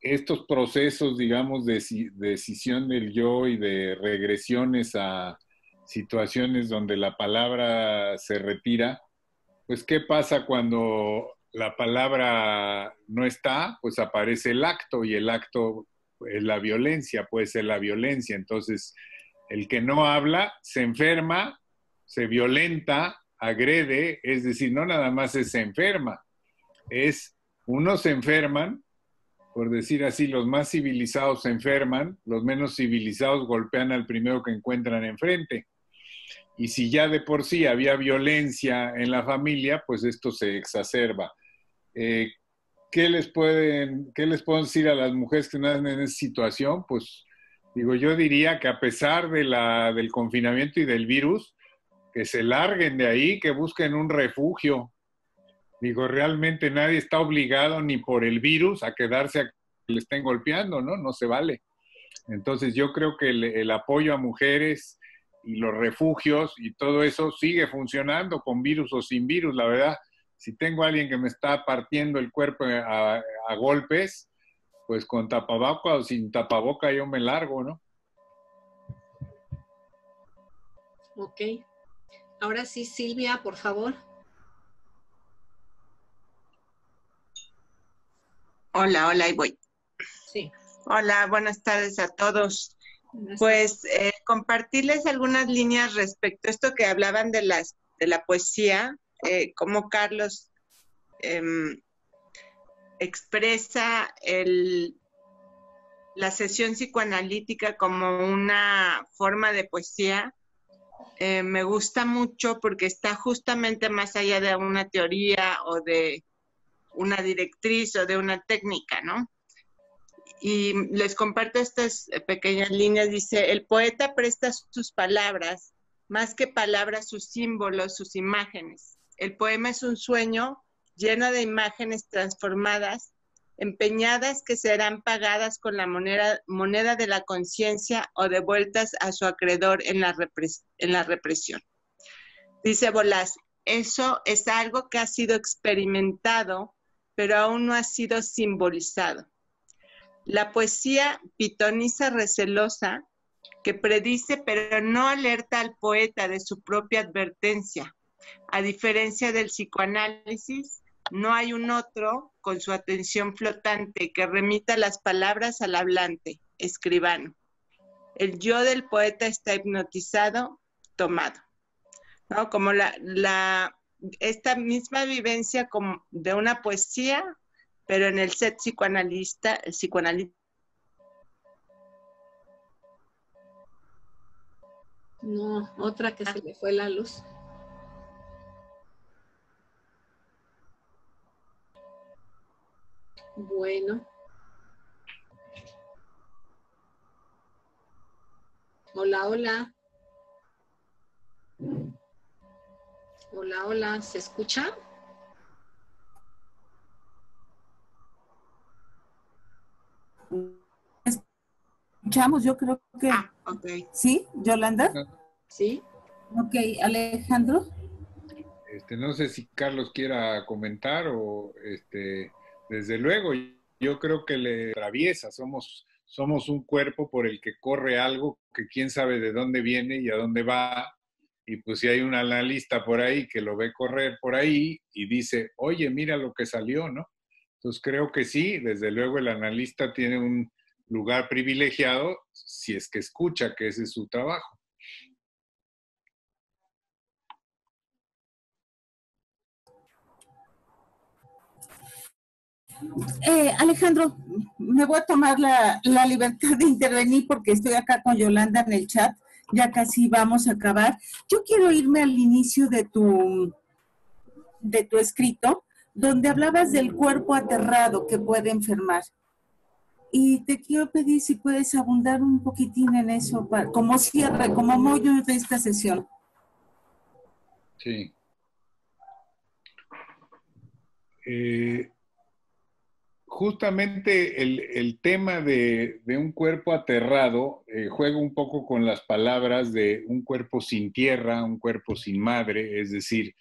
Estos procesos, digamos, de decisión del yo y de regresiones a situaciones donde la palabra se retira, pues ¿qué pasa cuando la palabra no está? Pues aparece el acto y el acto es la violencia, puede ser la violencia. Entonces, el que no habla se enferma, se violenta, agrede, es decir, no nada más se enferma, unos se enferman, por decir así, los más civilizados se enferman, los menos civilizados golpean al primero que encuentran enfrente. Y si ya de por sí había violencia en la familia, pues esto se exacerba. ¿Qué les puedo decir a las mujeres que están en esa situación? Pues digo, yo diría que a pesar del confinamiento y del virus, que se larguen de ahí, que busquen un refugio. Digo, realmente nadie está obligado ni por el virus a quedarse a que le estén golpeando, ¿no? No se vale. Entonces yo creo que el apoyo a mujeres y los refugios y todo eso sigue funcionando con virus o sin virus. La verdad, si tengo a alguien que me está partiendo el cuerpo a golpes, pues con tapaboca o sin tapaboca yo me largo, ¿no? Ok. Ahora sí, Silvia, por favor. Hola, hola, ahí voy. Sí. Hola, buenas tardes a todos. Pues compartirles algunas líneas respecto a esto que hablaban de la poesía, cómo Carlos expresa la sesión psicoanalítica como una forma de poesía. Me gusta mucho porque está justamente más allá de una teoría o de una directriz o de una técnica, ¿no? Y les comparto estas pequeñas líneas. Dice, el poeta presta sus palabras, más que palabras, sus símbolos, sus imágenes. El poema es un sueño lleno de imágenes transformadas, empeñadas que serán pagadas con la moneda de la conciencia o devueltas a su acreedor en la represión. Dice Bolás, eso es algo que ha sido experimentado, pero aún no ha sido simbolizado. La poesía pitoniza recelosa, que predice pero no alerta al poeta de su propia advertencia. A diferencia del psicoanálisis, no hay un otro con su atención flotante que remita las palabras al hablante, escribano. El yo del poeta está hipnotizado, tomado, ¿no? Como esta misma vivencia como de una poesía, pero en el set psicoanalista, el psicoanalista. No, otra que se le fue la luz. Bueno. Hola, hola. Hola, hola. ¿Se escucha? Escuchamos, yo creo que... Okay. ¿Sí, Yolanda? Sí. Ok, Alejandro. No sé si Carlos quiera comentar o desde luego, yo creo que le atraviesa, somos un cuerpo por el que corre algo que quién sabe de dónde viene y a dónde va, y pues si hay un analista por ahí que lo ve correr por ahí y dice, oye, mira lo que salió, ¿no? Entonces creo que sí, desde luego el analista tiene un lugar privilegiado si es que escucha que ese es su trabajo. Alejandro, me voy a tomar la libertad de intervenir porque estoy acá con Yolanda en el chat. Ya casi vamos a acabar. Yo quiero irme al inicio de tu escrito, donde hablabas del cuerpo aterrado que puede enfermar. Y te quiero pedir si puedes abundar un poquitín en eso, como cierre, como mollo de esta sesión. Sí. Justamente el tema de un cuerpo aterrado juega un poco con las palabras de un cuerpo sin tierra, un cuerpo sin madre, es decir,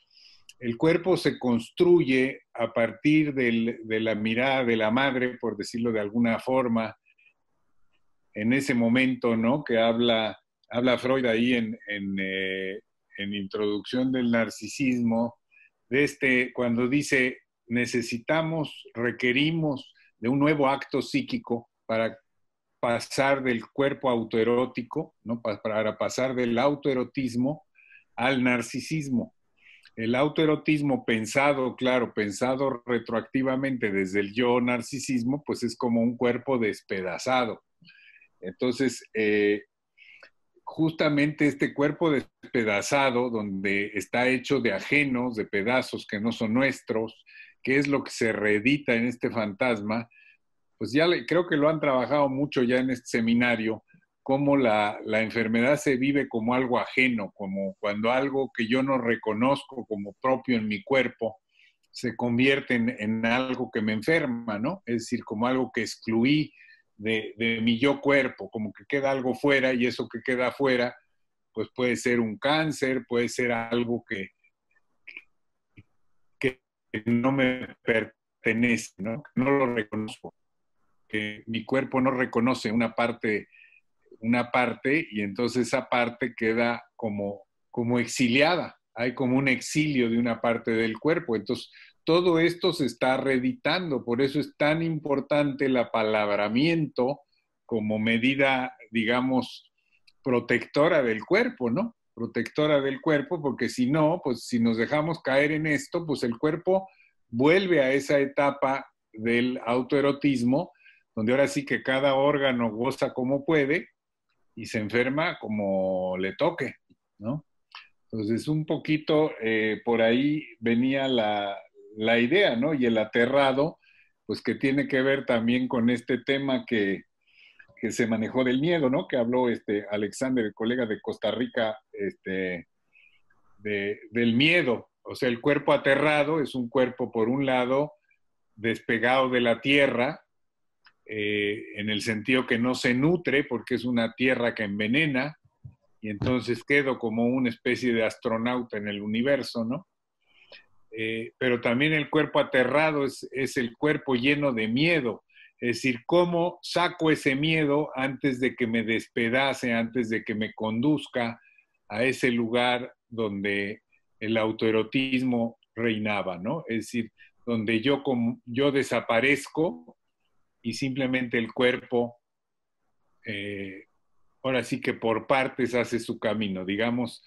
el cuerpo se construye a partir de la mirada de la madre, por decirlo de alguna forma, en ese momento, ¿no? Que habla Freud ahí en Introducción del Narcisismo, cuando dice, requerimos de un nuevo acto psíquico para pasar del cuerpo autoerótico, ¿no? Para pasar del autoerotismo al narcisismo. El autoerotismo pensado retroactivamente desde el yo narcisismo, pues es como un cuerpo despedazado. Entonces, justamente este cuerpo despedazado, donde está hecho de ajenos, de pedazos que no son nuestros, que es lo que se reedita en este fantasma, pues ya creo que lo han trabajado mucho ya en este seminario, cómo la enfermedad se vive como algo ajeno, como cuando algo que yo no reconozco como propio en mi cuerpo se convierte en algo que me enferma, ¿no? Es decir, como algo que excluí de mi yo cuerpo, como que queda algo fuera y eso que queda fuera, pues puede ser un cáncer, puede ser algo que no me pertenece, ¿no? No lo reconozco, que mi cuerpo no reconoce una parte y entonces esa parte queda como exiliada, hay como un exilio de una parte del cuerpo, entonces todo esto se está reeditando, por eso es tan importante el apalabramiento como medida, digamos, protectora del cuerpo, ¿no? Protectora del cuerpo, porque si no, pues si nos dejamos caer en esto, pues el cuerpo vuelve a esa etapa del autoerotismo, donde ahora sí que cada órgano goza como puede y se enferma como le toque, ¿no? Entonces, un poquito por ahí venía la idea, ¿no? Y el aterrado, pues que tiene que ver también con este tema que se manejó del miedo, ¿no? Que habló Alexander, el colega de Costa Rica, del miedo. O sea, el cuerpo aterrado es un cuerpo, por un lado, despegado de la tierra, en el sentido que no se nutre porque es una tierra que envenena, y entonces quedo como una especie de astronauta en el universo, ¿no? Pero también el cuerpo aterrado es el cuerpo lleno de miedo, es decir, ¿cómo saco ese miedo antes de que me despedace, antes de que me conduzca a ese lugar donde el autoerotismo reinaba, ¿no? Es decir, donde yo desaparezco y simplemente el cuerpo, ahora sí que por partes hace su camino, digamos,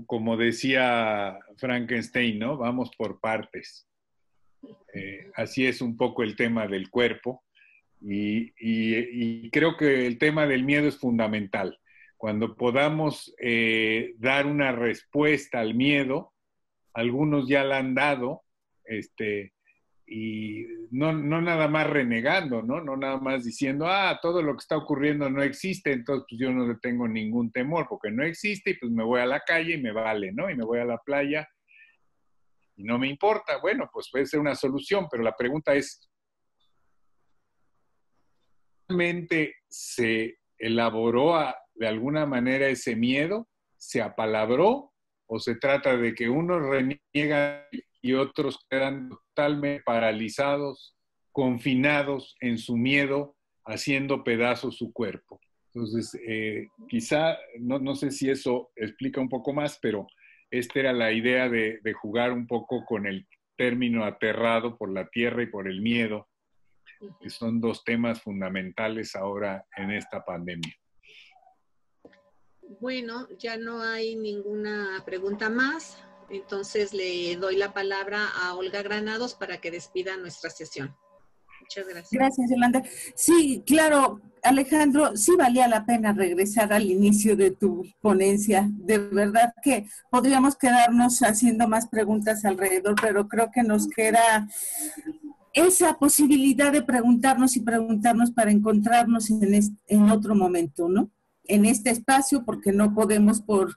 como decía Frankenstein, ¿no? Vamos por partes. Así es un poco el tema del cuerpo y creo que el tema del miedo es fundamental. Cuando podamos dar una respuesta al miedo, algunos ya la han dado, y no nada más renegando, ¿no? No nada más diciendo, todo lo que está ocurriendo no existe, entonces pues yo no le tengo ningún temor porque no existe y pues me voy a la calle y me vale, ¿no? Y me voy a la playa y no me importa. Bueno, pues puede ser una solución, pero la pregunta es, ¿realmente se elaboró de alguna manera ese miedo? ¿Se apalabró? ¿O se trata de que unos reniegan y otros quedan totalmente paralizados, confinados en su miedo, haciendo pedazos su cuerpo? Entonces, quizá, no sé si eso explica un poco más, pero esta era la idea de jugar un poco con el término aterrado por la tierra y por el miedo, que son dos temas fundamentales ahora en esta pandemia. Bueno, ya no hay ninguna pregunta más, entonces le doy la palabra a Olga Granados para que despida nuestra sesión. Muchas gracias. Gracias, Yolanda. Sí, claro, Alejandro, sí valía la pena regresar al inicio de tu ponencia. De verdad que podríamos quedarnos haciendo más preguntas alrededor, pero creo que nos queda esa posibilidad de preguntarnos y preguntarnos para encontrarnos en otro momento, ¿no? En este espacio, porque no podemos por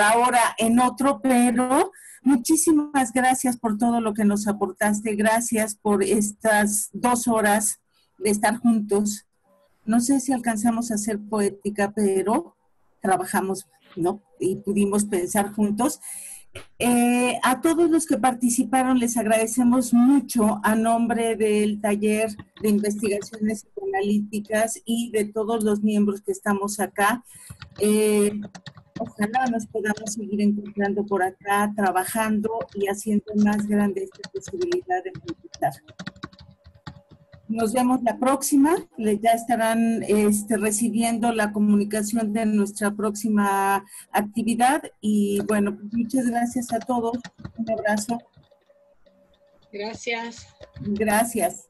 ahora en otro, pero muchísimas gracias por todo lo que nos aportaste. Gracias por estas 2 horas de estar juntos. No sé si alcanzamos a hacer poética, pero trabajamos, ¿no? Y pudimos pensar juntos. A todos los que participaron les agradecemos mucho a nombre del taller de investigaciones psicoanalíticas y de todos los miembros que estamos acá. Ojalá nos podamos seguir encontrando por acá, trabajando y haciendo más grande esta posibilidad de conquistar. Nos vemos la próxima. Ya estarán recibiendo la comunicación de nuestra próxima actividad. Y bueno, pues muchas gracias a todos. Un abrazo. Gracias. Gracias.